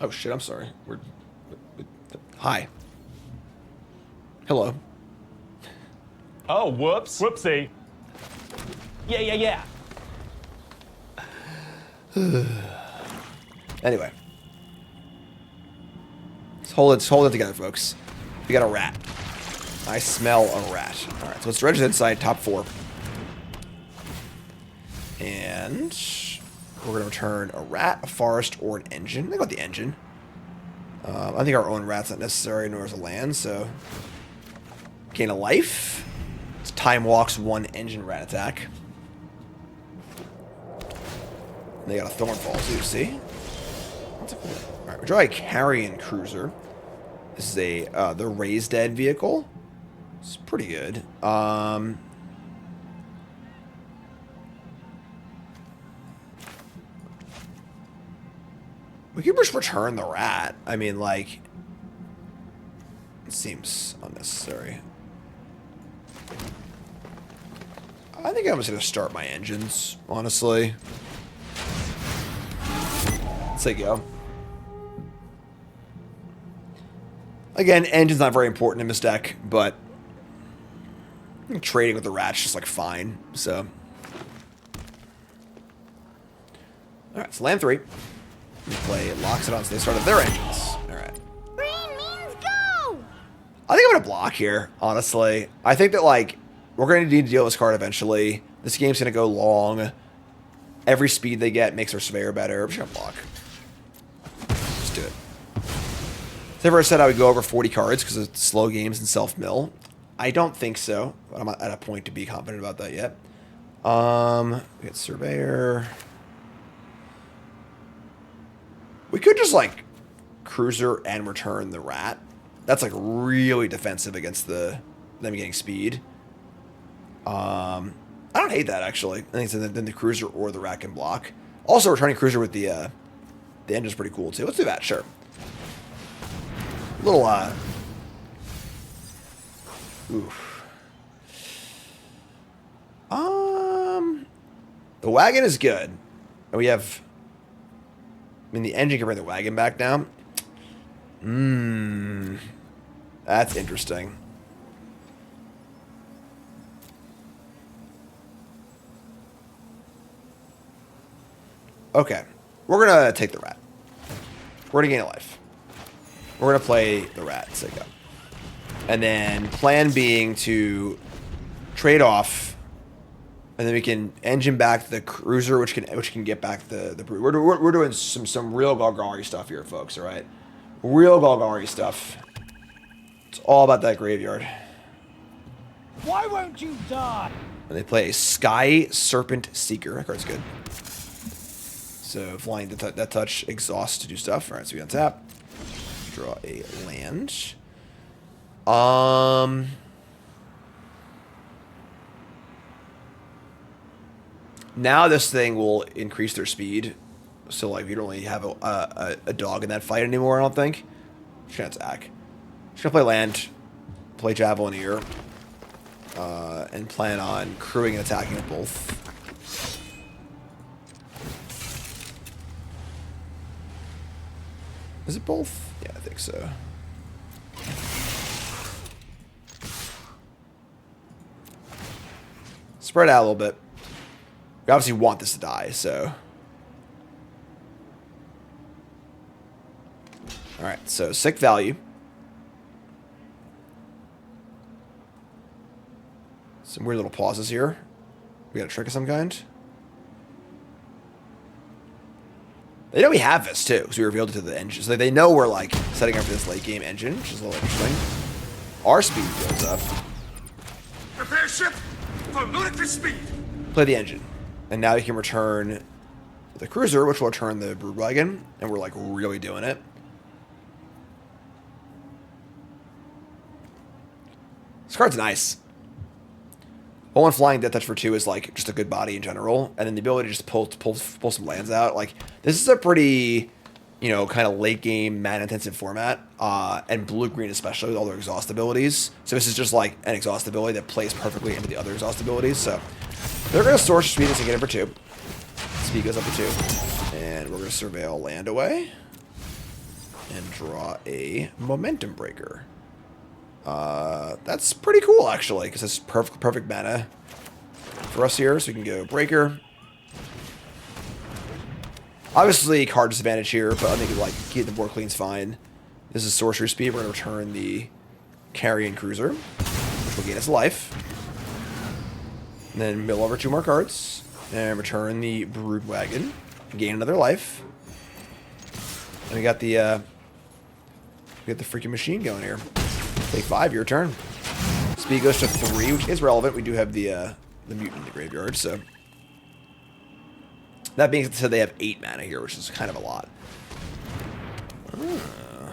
Oh shit, I'm sorry. Hi. Hello. Oh, whoops. Whoopsie. Yeah. Anyway. Let's hold it together, folks. We got a rat. I smell a rat. Alright, so let's register inside top 4. And we're going to return a rat, a forest, or an engine. Think about the engine. I think our own rat's not necessary, nor is a land, so. Gain a life. It's time walks 1 engine rat attack. And they got a Thornfall too, see? Alright, we draw a carrion cruiser. This is the Raised Dead vehicle. It's pretty good. We could just return the rat. I mean, like, it seems unnecessary. I think I'm just going to start my engines, honestly. Let's say go. Again, engine's not very important in this deck, but trading with the rat's just like fine, so. Alright, so land 3. We play Loxodon, so they started their engines. Alright. Green means go! I think I'm going to block here, honestly. I think that, like, we're going to need to deal with this card eventually. This game's going to go long. Every speed they get makes our Surveyor better. I'm just going to block. Let's do it. Has ever said I would go over 40 cards because of slow games and self-mill? I don't think so. But I'm not at a point to be confident about that yet. We got Surveyor. We could just, like, Cruiser and return the rat. That's, like, really defensive against them getting speed. I don't hate that, actually. I think then the Cruiser or the rat can block. Also, returning Cruiser with the engine's pretty cool, too. Let's do that, sure. Little, oof. The wagon is good. And we have... I mean, the engine can bring the wagon back now. That's interesting. Okay. We're going to take the rat. We're going to gain a life. We're going to play the rat. So go. And then plan being to trade off. And then we can engine back the cruiser, which can get back the brood. We're doing some real Golgari stuff here, folks. All right, real Golgari stuff. It's all about that graveyard. Why won't you die? And they play a Sky Serpent Seeker. That card's good. So flying that touch exhaust to do stuff. All right, so we untap. Draw a land. Now this thing will increase their speed. So, like, you don't really have a dog in that fight anymore, I don't think. Just gonna attack. Just gonna play land, play Javelineer, and plan on crewing and attacking with both. Is it both? Yeah, I think so. Spread out a little bit. We obviously want this to die, so. Alright, so sick value. Some weird little pauses here. We got a trick of some kind. They know we have this too, because we revealed it to the engine. So they know we're like setting up for this late game engine, which is a little interesting. Our speed builds up. Prepare ship for ludicrous speed. Play the engine. And now you can return the cruiser, which will return the brood wagon, and we're like really doing it. This card's nice. One flying Death Touch for 2 is like just a good body in general, and then the ability to just pull some lands out. Like this is a pretty, you know, kind of late game mana intensive format, and blue green especially with all their exhaust abilities. So this is just like an exhaust ability that plays perfectly into the other exhaust abilities. So they're gonna source speed and get it for 2. Speed goes up to 2, and we're gonna surveil land away and draw a momentum breaker. That's pretty cool, actually, because it's perfect mana for us here, so we can go Breaker. Obviously, card disadvantage here, but I think like keep the board clean's fine. This is Sorcery Speed. We're going to return the Carrion Cruiser, which will gain us life. And then mill over 2 more cards, and return the Brood Wagon, gain another life. And we got the freaking machine going here. Take 5, your turn. Speed goes to 3, which is relevant. We do have the mutant in the graveyard, so. That being said, they have 8 mana here, which is kind of a lot.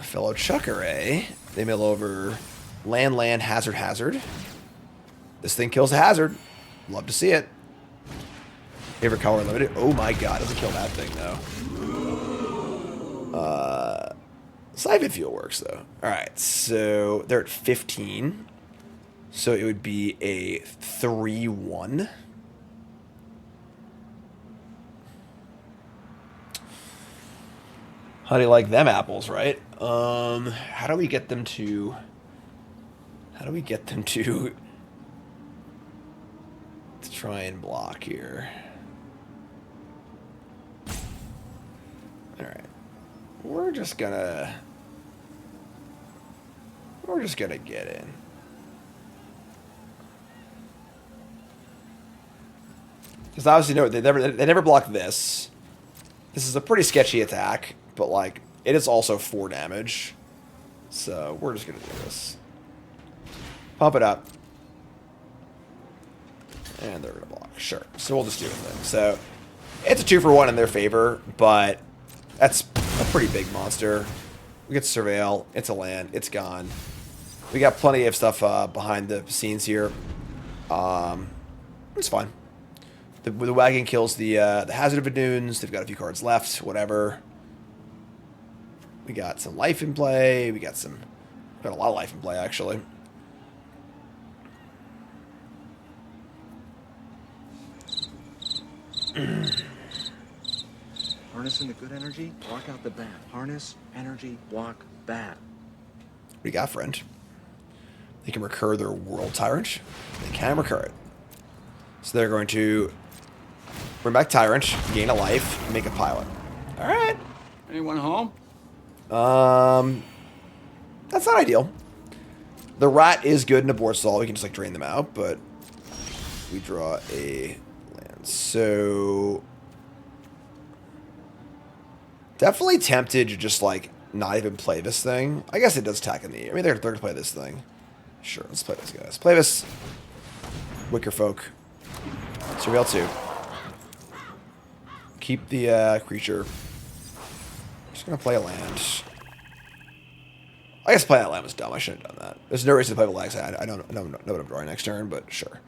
Fellow Chucker, eh? They mill over land, hazard. This thing kills a hazard. Love to see it. Favorite color limited. Oh my god, doesn't kill that thing, though. Siphon Fuel works, though. Alright, so they're at 15. So it would be a 3-1. How do you like them apples, right? How do we get them to... to try and block here? Alright. We're just gonna get in. Because obviously, no, they never block this. This is a pretty sketchy attack, but like it is also 4 damage. So we're just gonna do this. Pump it up. And they're gonna block. Sure. So we'll just do it then. So it's a 2-for-1 in their favor, but that's a pretty big monster. We get Surveil. It's a land. It's gone. We got plenty of stuff behind the scenes here. It's fine. The wagon kills the Hazard of Dunes. They've got a few cards left. Whatever. We got some life in play. We got a lot of life in play, actually. Harnessing the good energy, walk out the bad. Harness, energy, walk, bad. What do you got, friend? They can recur their World Tyrant. They can recur it. So they're going to bring back Tyrant, gain a life, make a pilot. Alright. Anyone home? That's not ideal. The rat is good in a board stall. We can just like drain them out, but we draw a land. So definitely tempted to just like not even play this thing. I guess it does attack in the... I mean, they're going to play this thing. Sure, let's play this, guys. Play this. Wicker Folk. Surveil 2. Keep the creature. Just going to play a land. I guess playing that land was dumb. I shouldn't have done that. There's no reason to play the legs. I don't know what I'm drawing next turn, but sure.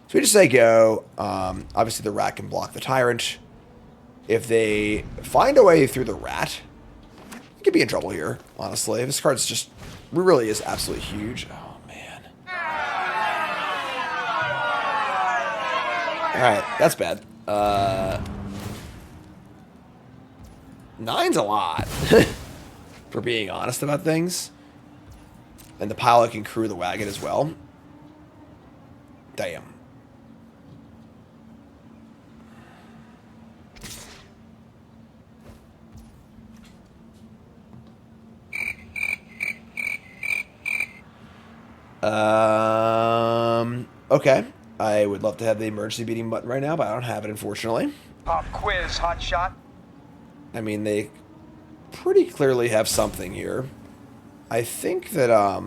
So we just say go. Obviously, the rat can block the Tyrant. If they find a way through the rat, we could be in trouble here, honestly. This card's just... really is absolutely huge. Oh, man. Alright, that's bad. 9's a lot. For being honest about things. And the pilot can crew the wagon as well. Damn. Okay. I would love to have the emergency beating button right now, but I don't have it, unfortunately. Pop quiz, hot shot. I mean, they pretty clearly have something here. I think that, I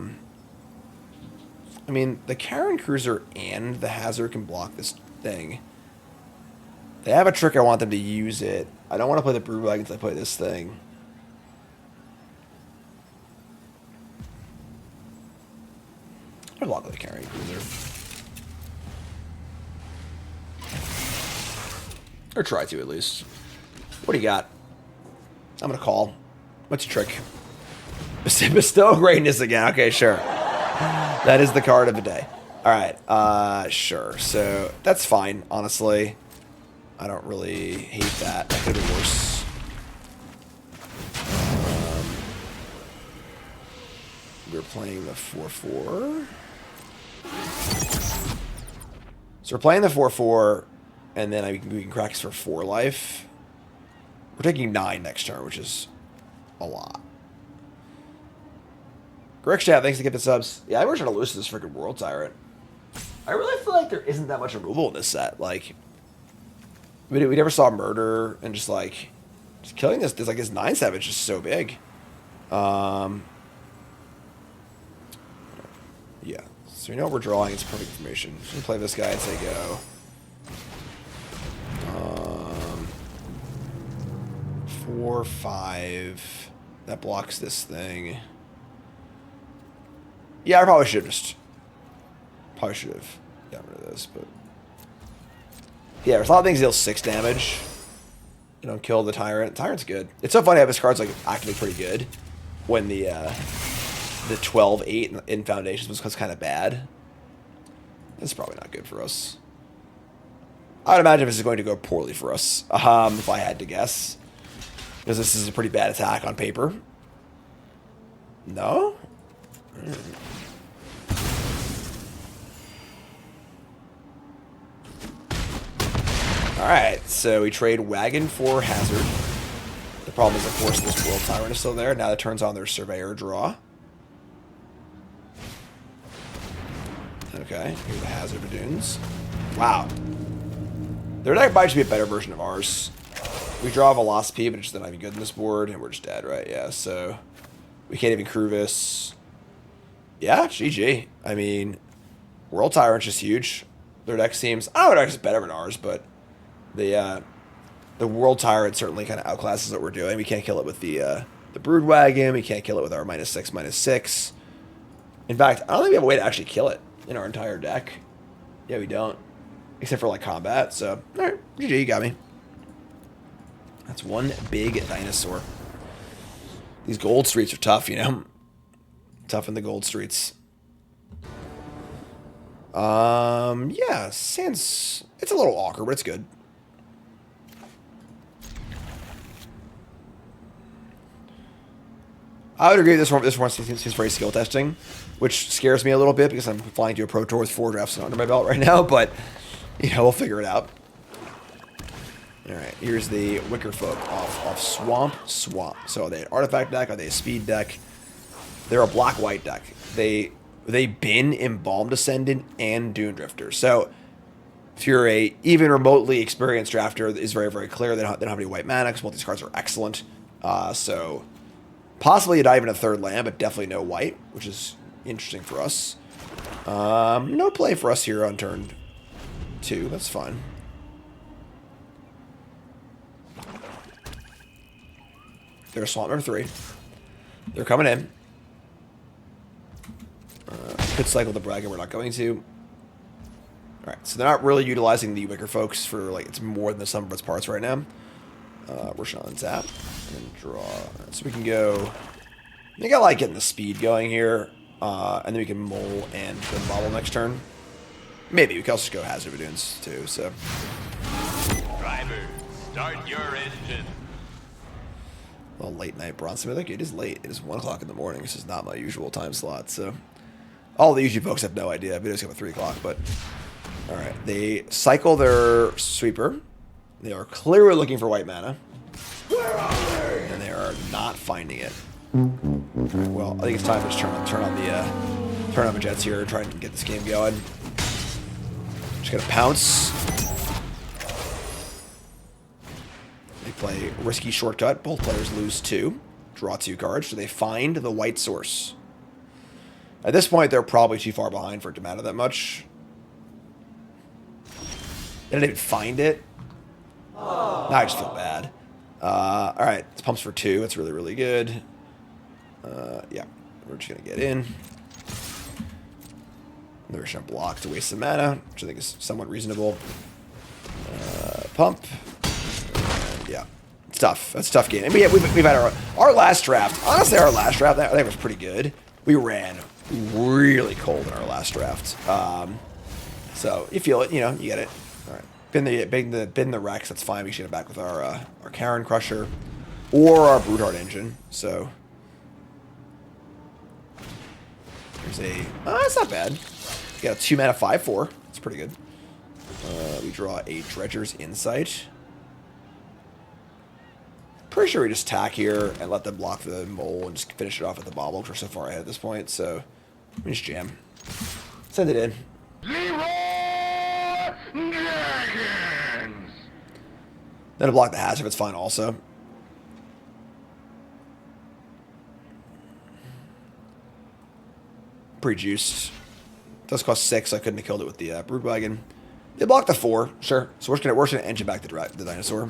mean, the Karen Cruiser and the Hazard can block this thing. They have a trick, I want them to use it. I don't want to play the Brood Wagon until I play this thing. I block with the Karen Cruiser. Or try to, at least. What do you got? I'm going to call. What's your trick? Bestow greatness again. Okay, sure. That is the card of the day. All right. Sure. So that's fine, honestly. I don't really hate that. That could have been worse. We're playing the 4-4. So we're playing the 4-4, and then we can crack this for 4 life. We're taking 9 next turn, which is a lot. Greg Chat, thanks to get the subs. Yeah, I wish I'd lose to this freaking World Tyrant. I really feel like there isn't that much removal in this set. Like, we never saw murder, and just like, just killing this 9/7 is just so big. Yeah. So we know what we're drawing. It's perfect information. Just gonna play this guy and say go. 4, 5. That blocks this thing. Yeah, I probably should have gotten rid of this, but yeah, there's a lot of things that deal 6 damage. You know, kill the Tyrant. Tyrant's good. It's so funny how this card's like actually pretty good when the 12-8 in Foundations was kind of bad. This is probably not good for us. I would imagine this is going to go poorly for us, if I had to guess. Because this is a pretty bad attack on paper. No? Alright, so we trade Wagon for Hazard. The problem is, of course, this World Tyrant is still there. Now that turns on their Surveyor draw. Okay, here's the Hazard of Dunes. Wow. Their deck might just be a better version of ours. We draw Velocipede, but it's just not even good in this board, and we're just dead, right? Yeah, so we can't even crew this. Yeah, GG. I mean, World Tyrant's just huge. Their deck seems, I don't know, their deck is better than ours, but the World Tyrant certainly kind of outclasses what we're doing. We can't kill it with the Brood Wagon. We can't kill it with our -6/-6. In fact, I don't think we have a way to actually kill it in our entire deck. Yeah, we don't. Except for, like, combat. So, alright. GG, you got me. That's one big dinosaur. These gold streets are tough, you know? Tough in the gold streets. Yeah, Sans... It's a little awkward, but it's good. I would agree this one seems very skill testing, which scares me a little bit because I'm flying to a Pro Tour with 4 drafts under my belt right now, but, you know, we'll figure it out. Alright, here's the Wicker Folk off Swamp. So are they an artifact deck? Are they a speed deck? They're a black-white deck. They bin Embalmed Descendant and Dune Drifter. So if you're a even remotely experienced drafter, it's very, very clear they don't have any white mana because both these cards are excellent. So possibly not even a third land, but definitely no white, which is interesting for us. No play for us here on turn 2. That's fine. They're Swamp number 3. They're coming in. Could cycle the Bragging, we're not going to. Alright, so they're not really utilizing the Wicker Folks for, like, it's more than the sum of its parts right now. We're showing tap and draw. So we can go. I think I like getting the speed going here. And then we can Mole and the Bobble next turn. Maybe we can also just go Hazard of Dunes too, so. Driver, start your engine. Well, late night Bronze Mythic. It is late. It is 1 o'clock in the morning. This is not my usual time slot, so. All the YouTube folks have no idea. Videos come at 3 o'clock, but. Alright. They cycle their Sweeper. They are clearly looking for white mana. And they are not finding it. Well, I think it's time to just turn on the Turn on my jets here and try and get this game going. Just gonna pounce. They play risky shortcut. Both players lose 2. Draw 2 cards. So they find the white source. At this point, they're probably too far behind for it to matter that much. They didn't even find it. Now I just feel bad. Alright, it's pumps for 2. That's really, really good. Yeah, we're just going to get in. They're just going to block to waste some mana, which I think is somewhat reasonable. Pump. And yeah, it's tough. That's a tough game. And we've had our last draft. Honestly, our last draft, I think was pretty good. We ran really cold in our last draft. So you feel it, you know, you get it. All right. Bin the Rex, that's fine. We should get back with our Karen Crusher or our Broodheart Engine. So there's a that's not bad. We got a 2 mana 5/4. That's pretty good. We draw a Dredger's Insight. Pretty sure we just attack here and let them block the mole and just finish it off with the bobble, which we're so far ahead at this point. So we just jam. Send it in. Then block the hatch if it's fine also. Pretty juiced. Does cost 6, so I couldn't have killed it with the Broodwagon. They blocked the 4, sure. So we're just gonna engine back the dinosaur.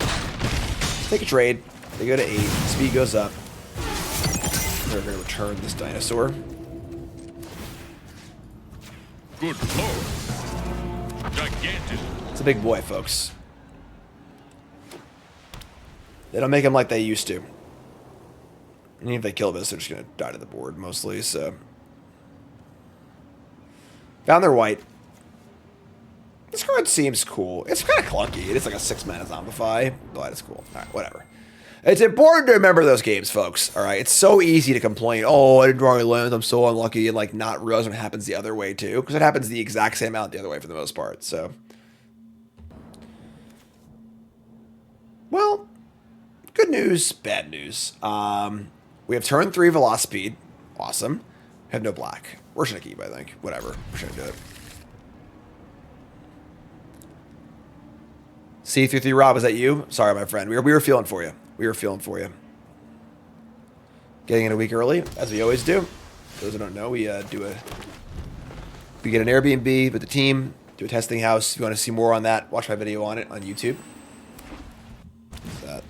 Take a trade. They go to 8. Speed goes up. They're gonna return this dinosaur. Good lord. Gigantic. It's a big boy, folks. They don't make them like they used to. And even if they kill this, they're just going to die to the board, mostly, so. Found their white. This card seems cool. It's kind of clunky. It is like a 6 mana Zombify, but it's cool. Alright, whatever. It's important to remember those games, folks. Alright, it's so easy to complain, oh, I didn't draw any lands, I'm so unlucky, and like not realize when it happens the other way, too. Because it happens the exact same amount the other way for the most part, so. Well, good news, bad news. We have turn 3 Velocipede. Awesome. We have no black. We're just going to keep, I think. Whatever. We're just going to do it. C33 Rob, is that you? Sorry, my friend. We were feeling for you. We were feeling for you. Getting in a week early, as we always do. Those who don't know, we get an Airbnb with the team, do a testing house. If you want to see more on that, watch my video on it on YouTube. That.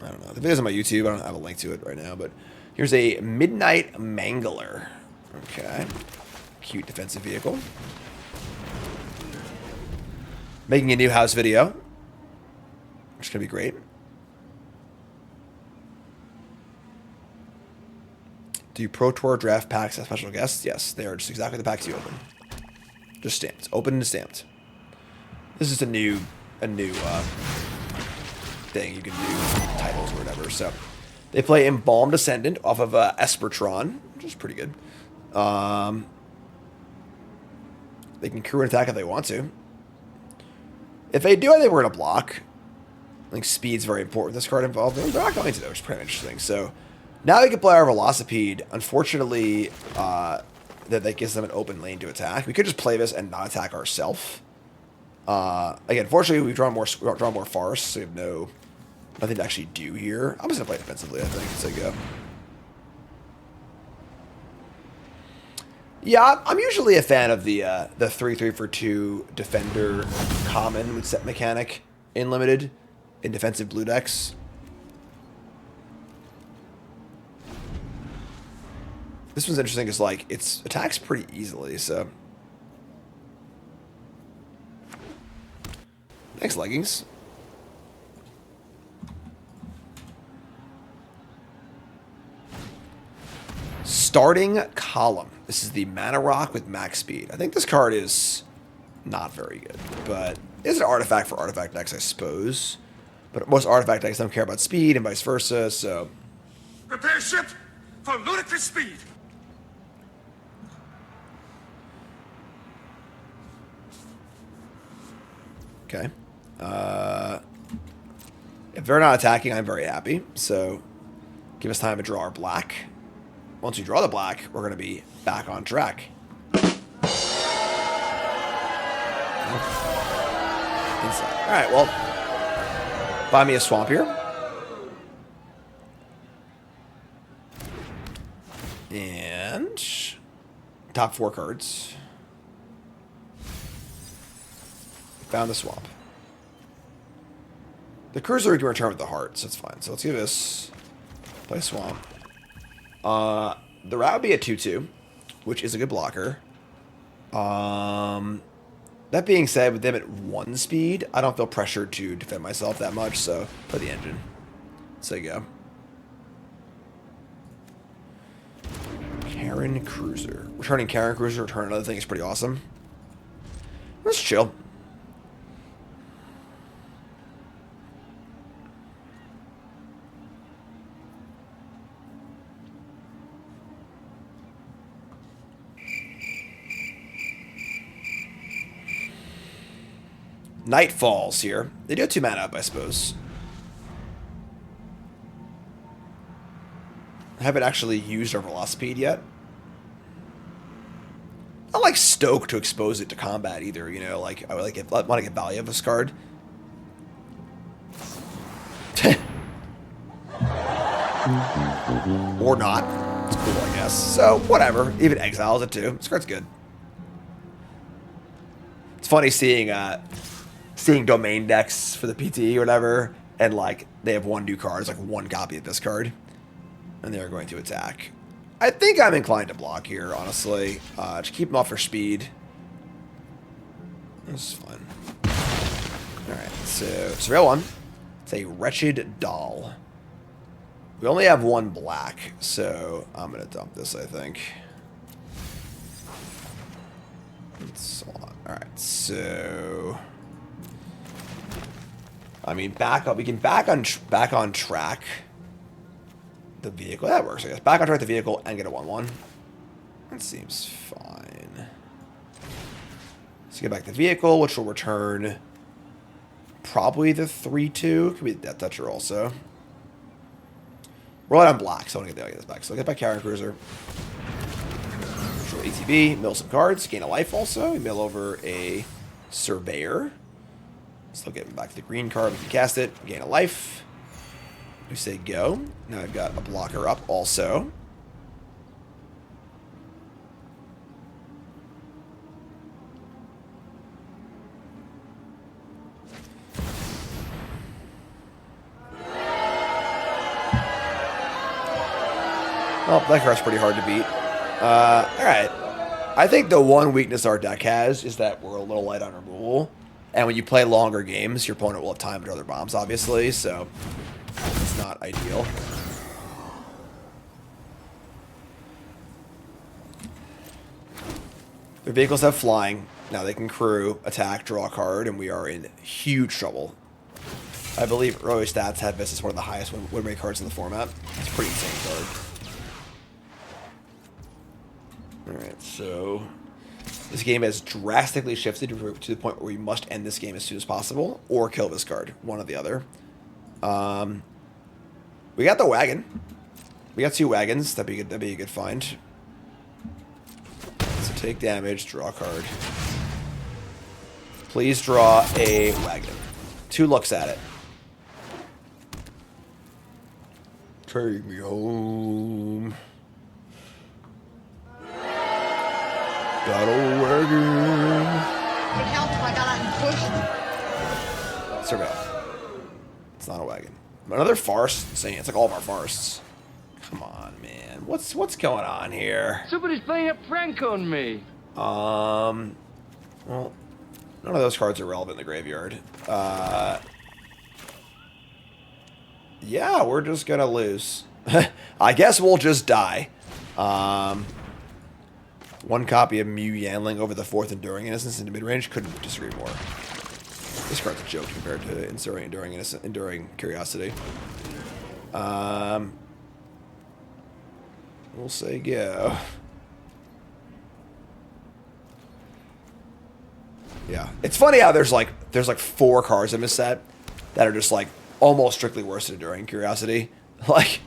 I don't know. The video's on my YouTube. I don't have a link to it right now, but here's a Midnight Mangler. Okay. Cute defensive vehicle. Making a new house video, which is going to be great. Do Pro Tour draft packs have special guests? Yes, they are just exactly the packs you open. Just stamped. Open and stamped. This is a new thing you can do, titles or whatever. So they play Embalmed Descendant off of Espertron, which is pretty good. They can crew an attack if they want to. If they do, I think we're going to block. I think speed's very important with this card involved. They're not going to, though, which is pretty interesting. So now we can play our Velocipede. Unfortunately, that gives them an open lane to attack. We could just play this and not attack ourselves. Again, fortunately, we've drawn more forests, so we have nothing to actually do here. I'm just going to play defensively, I think, as I go. Yeah, I'm usually a fan of the 3/3 for 2 defender common with set mechanic in limited in defensive blue decks. This one's interesting because like it attacks pretty easily, so. Thanks, leggings. Starting Column. This is the Mana Rock with max speed. I think this card is not very good, but it's an artifact for artifact decks, I suppose. But most artifact decks don't care about speed and vice versa, so. Prepare ship for ludicrous speed. Okay. If they're not attacking, I'm very happy. So Give us time to draw our black. Once we draw the black, we're going to be back on track. Inside. All right, well, buy me a swamp here. And top 4 cards. Found the swamp. The cruiser we can return with the heart, so it's fine. So let's give this play swamp. The route would be a 2/2, which is a good blocker. That being said, with them at 1 speed, I don't feel pressured to defend myself that much, so play the engine. So you go. Karen Cruiser. Returning Karen Cruiser, return another thing is pretty awesome. Let's chill. Night Falls here. They do have 2 mana up, I suppose. I haven't actually used our Velocipede yet. I like Stoke to expose it to combat either, you know, like I want to get value of this card. Or not. It's cool, I guess. So, whatever. Even exiles it too. This card's good. It's funny seeing domain decks for the PT or whatever, and like they have 1 new card, it's like 1 copy of this card, and they're going to attack. I think I'm inclined to block here, honestly. To keep them off for speed. This is fun. Alright, so surveil 1. It's a Wretched Doll. We only have 1 black, so I'm going to dump this, I think. Alright, so I mean, we can back on track the vehicle. That works, I guess. Back on track the vehicle and get a 1/1. That seems fine. Let's get back the vehicle, which will return probably the 3/2. Could be the Death Toucher also. We're on black, so I want to get this back. So I'll get back Karen Cruiser. Control ATB, mill some cards, gain a life also. We mill over a Surveyor. Still getting back to the green card. We can cast it, gain a life. We say go. Now I've got a blocker up also. Well, that card's pretty hard to beat. Alright. I think the one weakness our deck has is that we're a little light on removal. And when you play longer games, your opponent will have time to draw their bombs, obviously, so it's not ideal. Their vehicles have flying. Now they can crew, attack, draw a card, and we are in huge trouble. I believe early stats have this as one of the highest win rate cards in the format. It's a pretty insane card. Alright, so this game has drastically shifted to the point where we must end this game as soon as possible or kill this card. One or the other. We got the wagon. We got 2 wagons. That'd be a good find. So take damage, draw a card. Please draw a wagon. 2 looks at it. Take me home. Got a wagon. It helped if I got out and pushed. Surveil. It's not a wagon. Another farce? Saying it's like all of our farces. Come on, man. What's going on here? Somebody's playing a prank on me. Well, none of those cards are relevant in the graveyard. Yeah, we're just gonna lose. I guess we'll just die. 1 copy of Mew Yanling over the 4th Enduring Innocence into midrange. Couldn't disagree more. This card's a joke compared to Enduring Curiosity. We'll say go. Yeah, it's funny how there's like 4 cards in this set that are just like almost strictly worse than Enduring Curiosity. Like,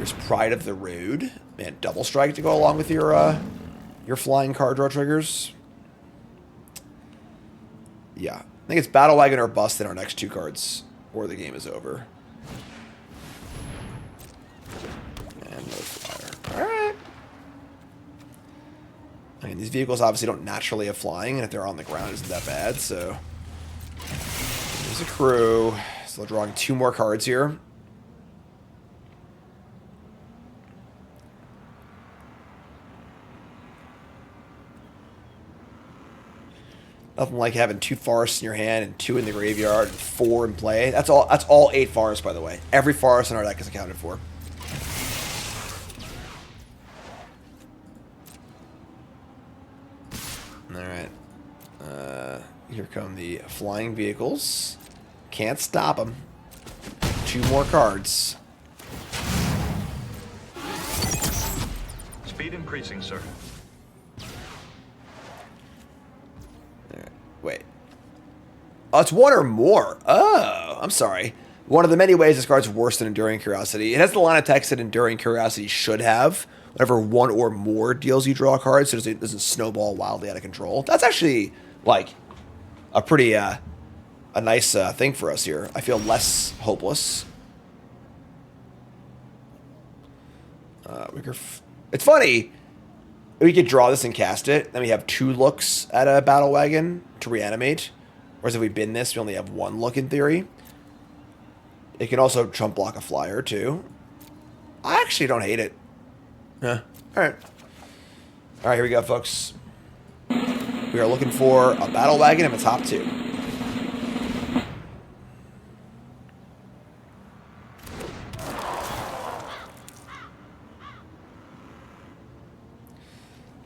There's Pride of the Rude. Man, double strike to go along with your flying card draw triggers. Yeah. I think it's Battle Wagon or Bust in our next 2 cards, or the game is over. And no flyer. Alright. I mean, these vehicles obviously don't naturally have flying, and if they're on the ground, it isn't that bad, so... There's a crew. So we're drawing 2 more cards here. Nothing like having 2 forests in your hand and 2 in the graveyard and 4 in play. That's all 8 forests, by the way. Every forest in our deck is accounted for. Alright. Here come the flying vehicles. Can't stop them. 2 more cards. Speed increasing, sir. Wait. Oh, it's 1 or more. Oh, I'm sorry. One of the many ways this card's worse than Enduring Curiosity. It has the line of text that Enduring Curiosity should have. Whenever 1 or more deals you draw a card, so it doesn't snowball wildly out of control. That's actually, like, a pretty, a nice thing for us here. I feel less hopeless. It's funny. We could draw this and cast it. Then we have 2 looks at a Battle Wagon to reanimate. Whereas if we bin this, we only have 1 look in theory. It can also trump block a flyer too. I actually don't hate it. Huh. Alright. Alright, here we go, folks. We are looking for a Battle Wagon in the top 2.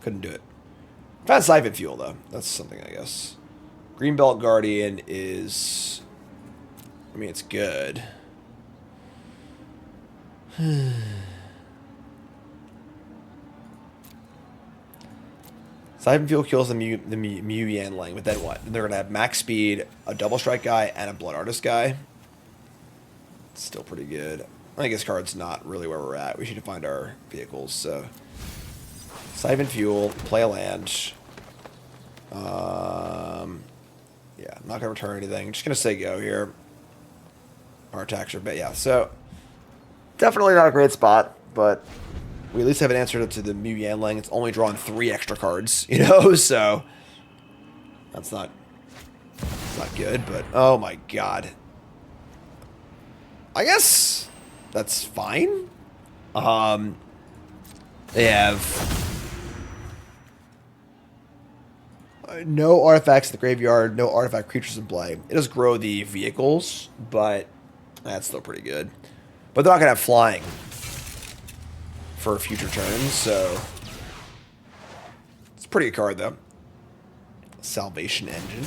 Couldn't do it. Found Siphon Fuel, though. That's something, I guess. Greenbelt Guardian is... I mean, it's good. Siphon Fuel kills the Mew Yanling, but then what? They're going to have max speed, a double strike guy, and a Blood Artist guy. It's still pretty good. I think this card's not really where we're at. We should find our vehicles, so... Siphon Fuel, play a land. Yeah, I'm not going to return anything. I'm just going to say go here. Our attacks are bad. Yeah, so definitely not a great spot, but we at least have an answer to the Mew Yanling. It's only drawn 3 extra cards, you know, so that's not good, but oh my god. I guess that's fine. They have no artifacts in the graveyard, no artifact creatures in play. It does grow the vehicles, but that's still pretty good. But they're not going to have flying for future turns, so it's a pretty good card, though. Salvation Engine.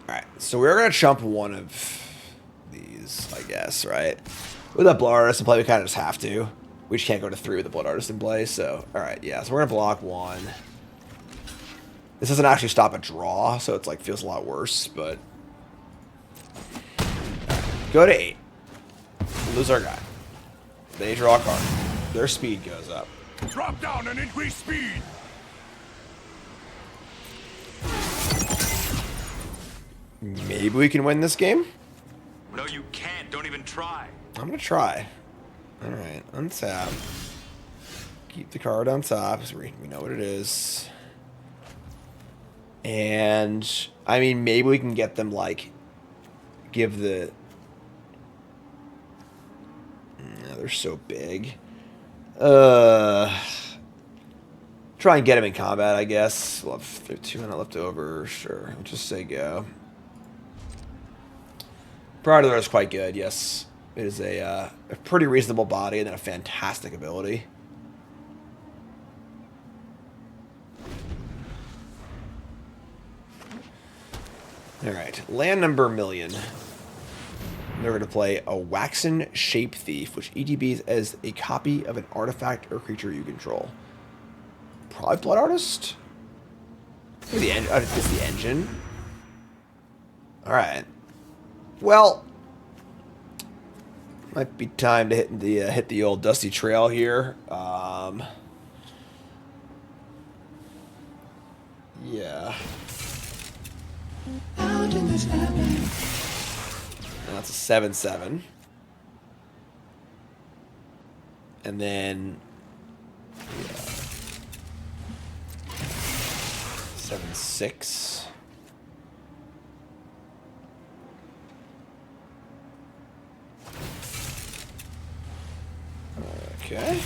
Alright, so we're going to chump one of these, I guess, right? With that Blood Artist in play, we kind of just have to. We just can't go to 3 with the Blood Artist in play, so... Alright, yeah, so we're going to block 1. This doesn't actually stop a draw, so it's like feels a lot worse, but... Go to 8. Lose our guy. They draw a card. Their speed goes up. Drop down and increase speed. Maybe we can win this game? No, you can't. Don't even try. I'm going to try. Alright, untap. Keep the card on top, so we know what it is. And, I mean, maybe we can get them, like, give the... No, they're so big. Try and get him in combat, I guess. We'll have 2 minutes left over. Sure, I'll just say go. Predator is quite good, yes. It is a pretty reasonable body and then a fantastic ability. Alright, land number 1,000,000. They're going to play a Waxen Shape Thief, which ETBs as a copy of an artifact or creature you control. Probably Blood Artist? It's the engine. Alright. Well, Might be time to hit the old dusty trail here. Yeah. How did this happen? That's a 7/7. And then 7/6. Okay.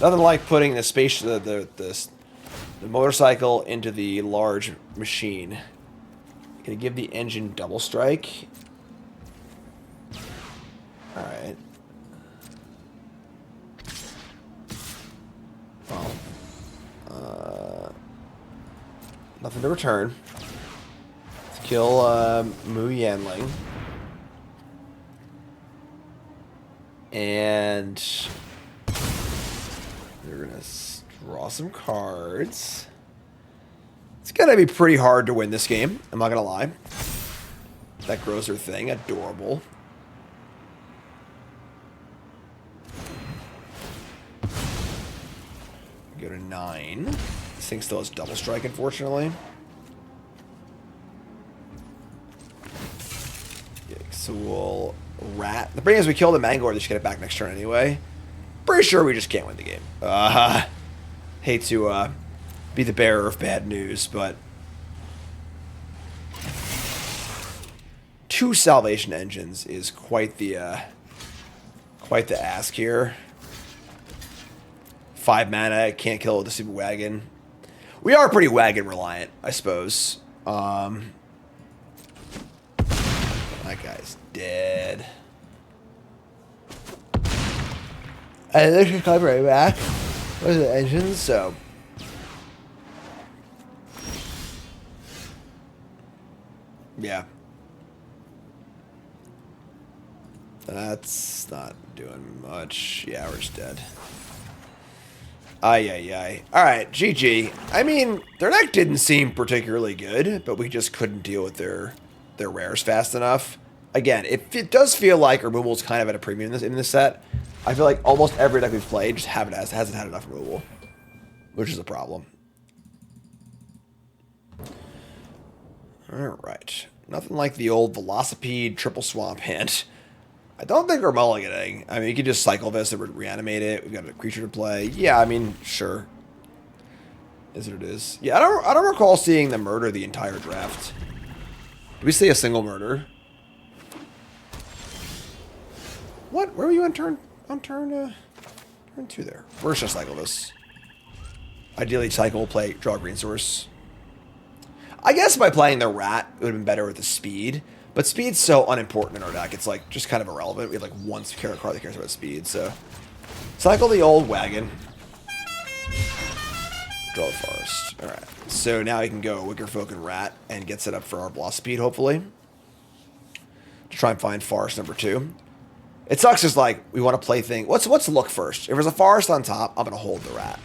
Nothing like putting the motorcycle into the large machine. Gonna give the engine double strike. All right. Well, nothing to return. Let's kill Mu Yanling. And we're gonna draw some cards. It's gonna be pretty hard to win this game. I'm not gonna lie. That grows her thing, adorable. Go to 9. This thing still has double strike, unfortunately. Yikes. So we'll rat. The thing is, we kill the mango, or they should get it back next turn anyway. Pretty sure we just can't win the game. Hate to be the bearer of bad news, but 2 salvation engines is quite the ask here. 5 mana, can't kill with the super wagon. We are pretty wagon reliant, I suppose. That guy's dead. And they should come right back with the engines, so. Yeah. That's not doing much. Yeah, we're just dead. Ay. Alright, GG. I mean, their deck didn't seem particularly good, but we just couldn't deal with their rares fast enough. Again, it does feel like removal's kind of at a premium in this set. I feel like almost every deck we've played just hasn't had enough removal, which is a problem. Alright. Nothing like the old Velocipede triple swamp hand. I don't think we're mulliganing. I mean, you could just cycle this and reanimate it. We've got a creature to play. Yeah, I mean, sure. Is what it is. Yeah, I don't recall seeing them murder the entire draft. Did we see a single murder? What? Where were you on turn 2 there? We're just gonna cycle this. Ideally, cycle, play, draw green source. I guess by playing the rat, it would have been better with the speed. But speed's so unimportant in our deck, it's like just kind of irrelevant. We have like one card that cares about speed, so. Cycle the old wagon. Draw the forest. Alright. So now we can go Wickerfolk and Rat and get set up for our Velocipede, hopefully. To try and find forest number 2. It sucks is like we want to play thing. Let's look first. If there's a forest on top, I'm gonna hold the rat.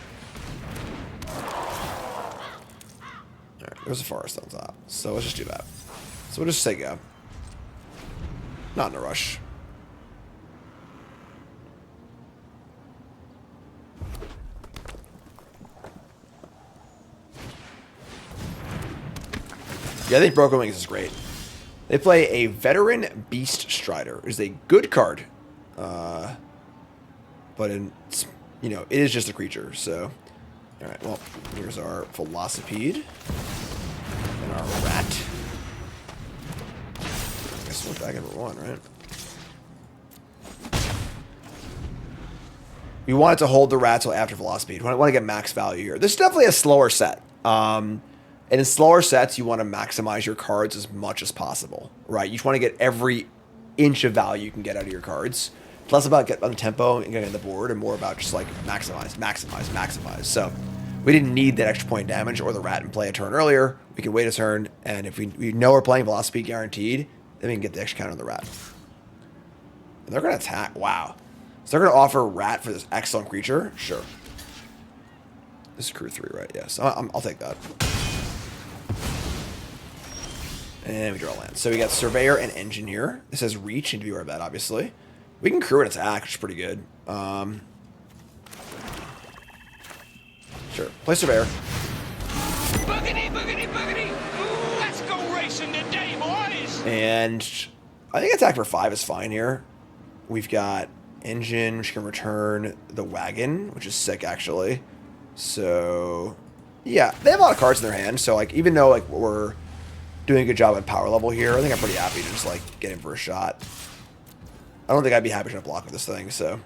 Alright, there's a forest on top. So let's just do that. So we'll just say go. Not in a rush. Yeah, I think Broken Wings is great. They play a Veteran Beast Strider. It is a good card. But it is just a creature, so. Alright, well, here's our Velocipede. And our rat. I guess we're back number 1, right? We wanted to hold the rat till after Velocipede. We want to get max value here. This is definitely a slower set. And in slower sets, you want to maximize your cards as much as possible, right? You just want to get every inch of value you can get out of your cards. It's less about getting on tempo and getting on the board and more about just like maximize. So we didn't need that extra point damage or the rat and play a turn earlier. We can wait a turn, and if we know we're playing Velocipede guaranteed, then we can get the extra counter on the rat. And they're going to attack. Wow. So they're going to offer rat for this excellent creature? Sure. This is crew 3, right? Yes. I'll take that. And we draw land. So we got Surveyor and Engine here. This has reach. Need to be aware of that, obviously. We can crew an attack, which is pretty good. Sure. Play Surveyor. Boogity, boogity, boogity. Ooh, let's go racing today, boys. And I think attack for 5 is fine here. We've got engine, which can return the wagon, which is sick, actually. So, yeah, they have a lot of cards in their hand. So, like, even though like we're doing a good job at power level here, I think I'm pretty happy to just like get in for a shot. I don't think I'd be happy to block with this thing. So,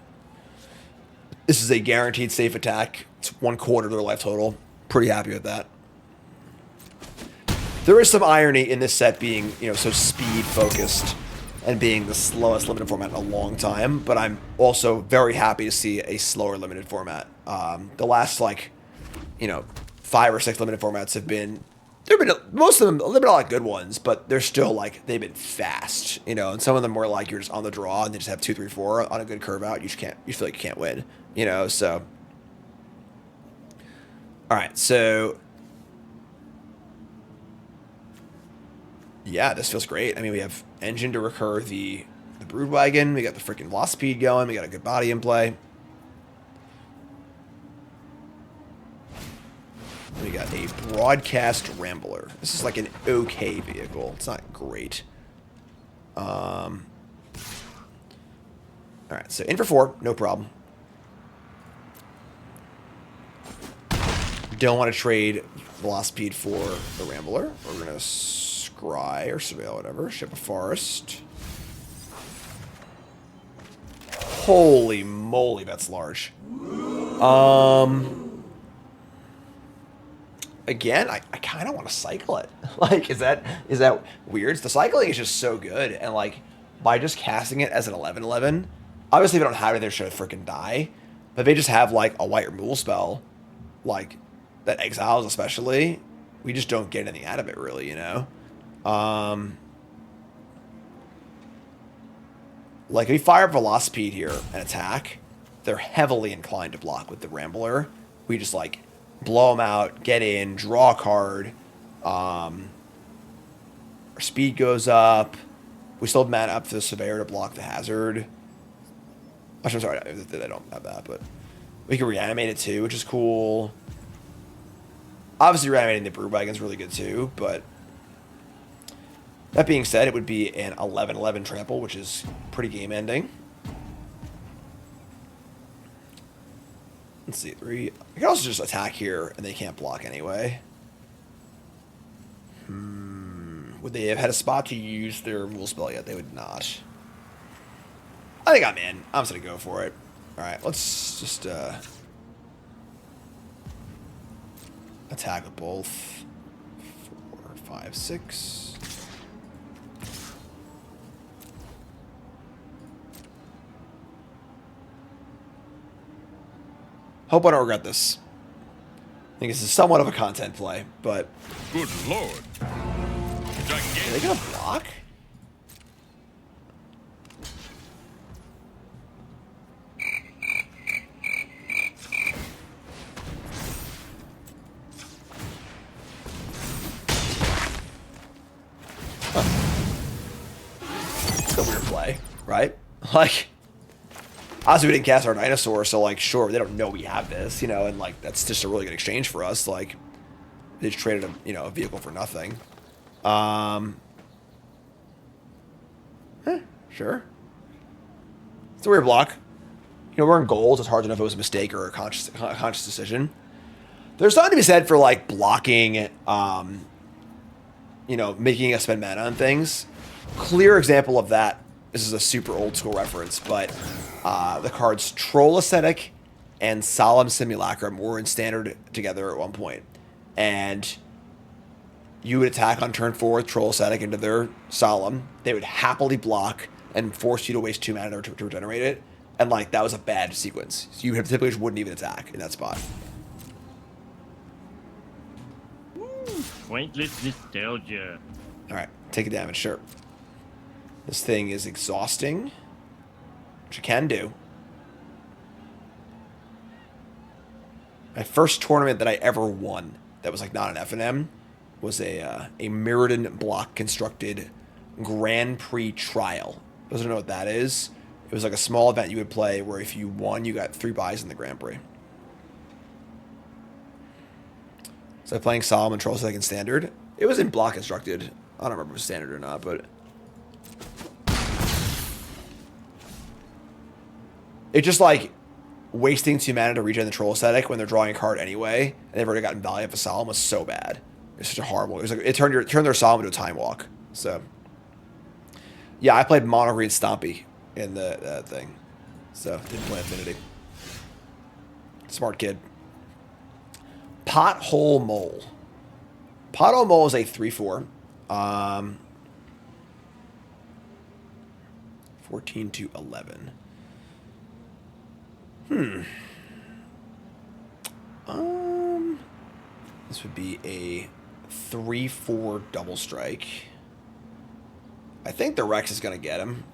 this is a guaranteed safe attack. It's 1/4 of their life total. Pretty happy with that. There is some irony in this set being, you know, so speed focused and being the slowest limited format in a long time, but I'm also very happy to see a slower limited format. The last, like, you know, 5 or 6 limited formats have been, most of them, there have been a lot of good ones, but they're still, like, they've been fast, you know, and some of them were like, you're just on the draw and they just have 2, 3, 4 on a good curve out. You just can't, you feel like you can't win, you know, so. All right, so. Yeah, this feels great. I mean, we have engine to recur the brood wagon. We got the freaking velocity going. We got a good body in play. We got a broadcast rambler. This is like an okay vehicle. It's not great. All right, so in for 4, no problem. Don't want to trade velocity for the rambler. We're gonna scry or surveil, whatever. Ship a forest. Holy moly, that's large. Again, I kind of want to cycle it. Like, is that weird? The cycling is just so good, and like by just casting it as an 11/11, obviously if they don't have it, they should freaking die. But they just have like a white removal spell, like that exiles especially. We just don't get anything out of it, really, you know. Like if we fire up Velocipede here and attack, they're heavily inclined to block with the Rambler. We just like blow them out, get in, draw a card. Our speed goes up. We still have mana up for the Surveyor to block the hazard. Actually, I'm sorry, I don't have that, but we can reanimate it too, which is cool. Obviously, reanimating the Brood Wagon is really good too, but that being said, it would be an 11/11 trample, which is pretty game ending. Let's see, 3. I can also just attack here, and they can't block anyway. Would they have had a spot to use their removal spell yet? They would not. I think I'm in. I'm just going to go for it. All right, let's just attack with both. 4, 5, 6. Hope I don't regret this. I think this is somewhat of a content play, but... Good lord. Are they gonna block? Huh. It's a weird play, right? Like... Obviously, we didn't cast our dinosaur, so, like, sure, they don't know we have this, you know, and, like, that's just a really good exchange for us. Like, they just traded, a vehicle for nothing. Sure. It's a weird block. You know, we're in gold. It's hard to know if it was a mistake or a conscious decision. There's something to be said for, like, blocking, making us spend mana on things. Clear example of that. This is a super old school reference, but the cards Troll Ascetic and Solemn Simulacrum were in standard together at one point. And you would attack on turn 4 with Troll Ascetic into their Solemn. They would happily block and force you to waste 2 mana to regenerate it. And like that was a bad sequence. So you typically just wouldn't even attack in that spot. Pointless nostalgia. Alright, take a damage, sure. This thing is exhausting, which I can do. My first tournament that I ever won that was like not an F&M was a Mirrodin block constructed Grand Prix trial. Those don't know what that is. It was like a small event you would play where if you won, you got 3 buys in the Grand Prix. So playing Solomon Troll Second Standard. It was in block constructed. I don't remember if it was standard or not, but it's just like wasting 2 mana to regen the Troll Aesthetic when they're drawing a card anyway, and they've already gotten value of a Solemn was so bad. It's such a horrible. It was like it turned their Solemn into a Time Walk. So yeah, I played Mono Green Stompy in the thing, so didn't play Affinity. Smart kid. Pothole Mole. Pothole Mole is a 3/4. 14 to 11. This would be a 3/4 double strike. I think the Rex is going to get him.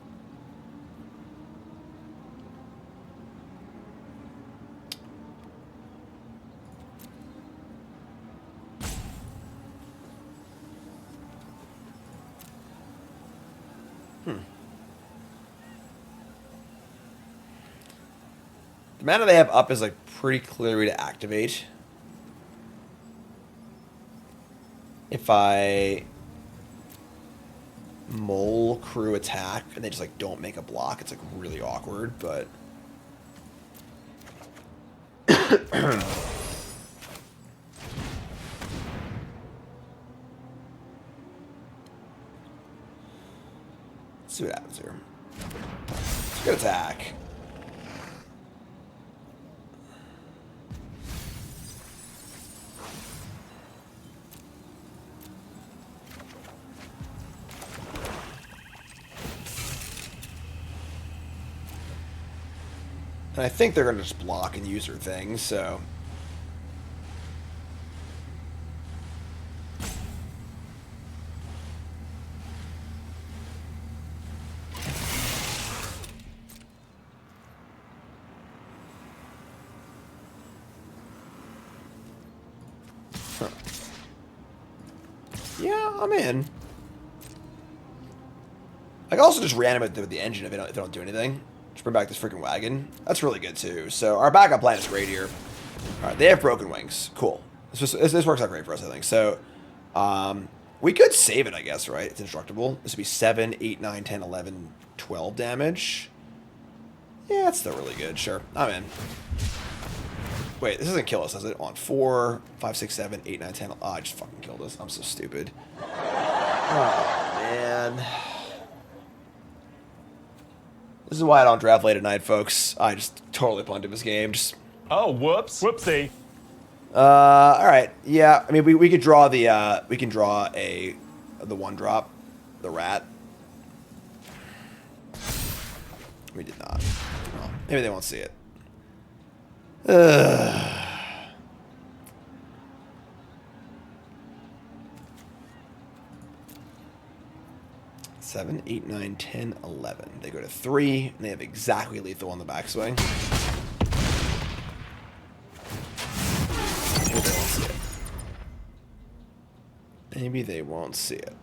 The mana they have up is like pretty clearly to activate. If I Mole Crew attack and they just like don't make a block, it's like really awkward, but let's see what happens here. Good attack. And I think they're going to just block and use their things, so yeah, I'm in. I can also just reanimate with the engine if they don't do anything. Just bring back this freaking wagon. That's really good too. So our backup plan is great here. All right, they have broken wings. Cool. This works out great for us, I think. So we could save it, I guess, right? It's indestructible. This would be 7, 8, 9, 10, 11, 12 damage. Yeah, it's still really good. Sure, I'm in. Wait, this doesn't kill us, does it? On 4, 5, 6, 7, 8, 9, 10. Oh, I just fucking killed us. I'm so stupid. Oh, man. This is why I don't draft late at night, folks. I just totally punted this game. Just oh, whoops. Whoopsie. all right. Yeah, I mean, we could draw the we can draw the 1-drop, the rat. We did not. Well, maybe they won't see it. 7, 8, 9, 10, 11. They go to 3, and they have exactly lethal on the backswing. Maybe they won't see it. Maybe they won't see it.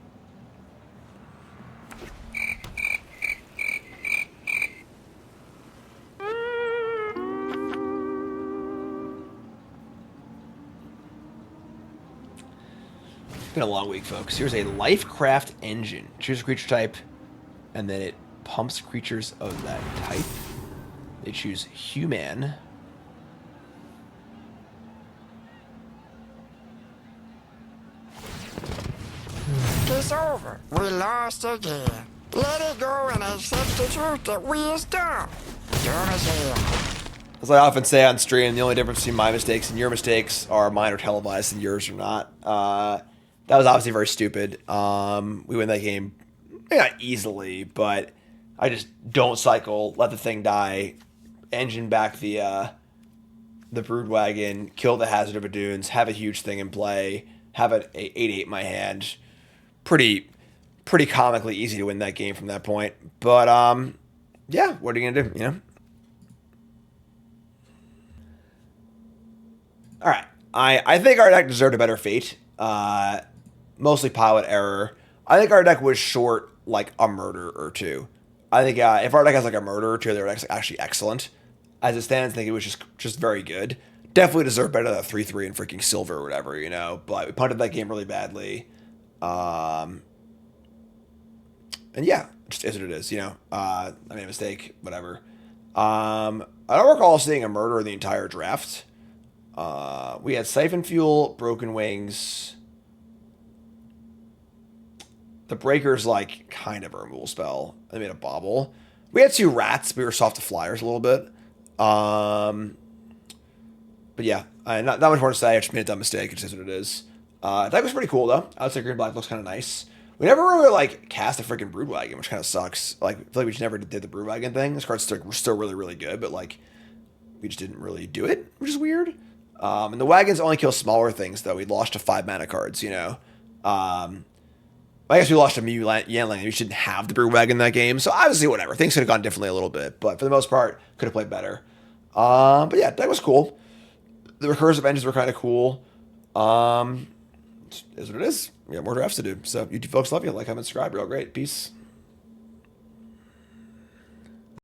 It's been a long week, folks. Here's a Lifecraft engine. Choose a creature type, and then it pumps creatures of that type. They choose human. It's over. We lost again. Let it go and accept the truth that we is dumb. Dumb as hell. As I often say on stream, the only difference between my mistakes and your mistakes are mine are televised and yours are not. That was obviously very stupid. We win that game, maybe not easily, but I just don't cycle, let the thing die, engine back the brood wagon, kill the Hazard of Adunes, have a huge thing in play, have an 8/8 in my hand. Pretty comically easy to win that game from that point. But yeah, what are you gonna do? You know. All right, I think our deck deserved a better fate. Mostly pilot error. I think our deck was short like a murder or two. I think if our deck has like a murder or two, they're actually excellent. As it stands, I think it was just very good. Definitely deserved better than 3-3 and freaking silver or whatever, you know. But we punted that game really badly. And yeah, just is what it is, you know. I made a mistake, whatever. I don't recall seeing a murder in the entire draft. We had Siphon Fuel, Broken Wings. The Breaker's like kind of a removal spell. They made a Bobble. We had 2 Rats, but we were soft to Flyers a little bit. But yeah, not much more to say. I just made a dumb mistake. It just is what it is. That was pretty cool though. I would say Green Black looks kind of nice. We never really like cast a freaking Broodwagon, which kind of sucks. Like I feel like we just never did the Broodwagon thing. This card's still really really good, but like we just didn't really do it, which is weird. And the wagons only kill smaller things though. We lost to 5 mana cards, you know. I guess we lost to Mew Yanlang. We shouldn't have the Brewwagon in that game. So obviously, whatever. Things could have gone differently a little bit. But for the most part, could have played better. But yeah, that was cool. The recursive engines were kind of cool. Is what it is. We got more drafts to do. So, YouTube folks, love you. Like, comment, subscribe. You're all great. Peace.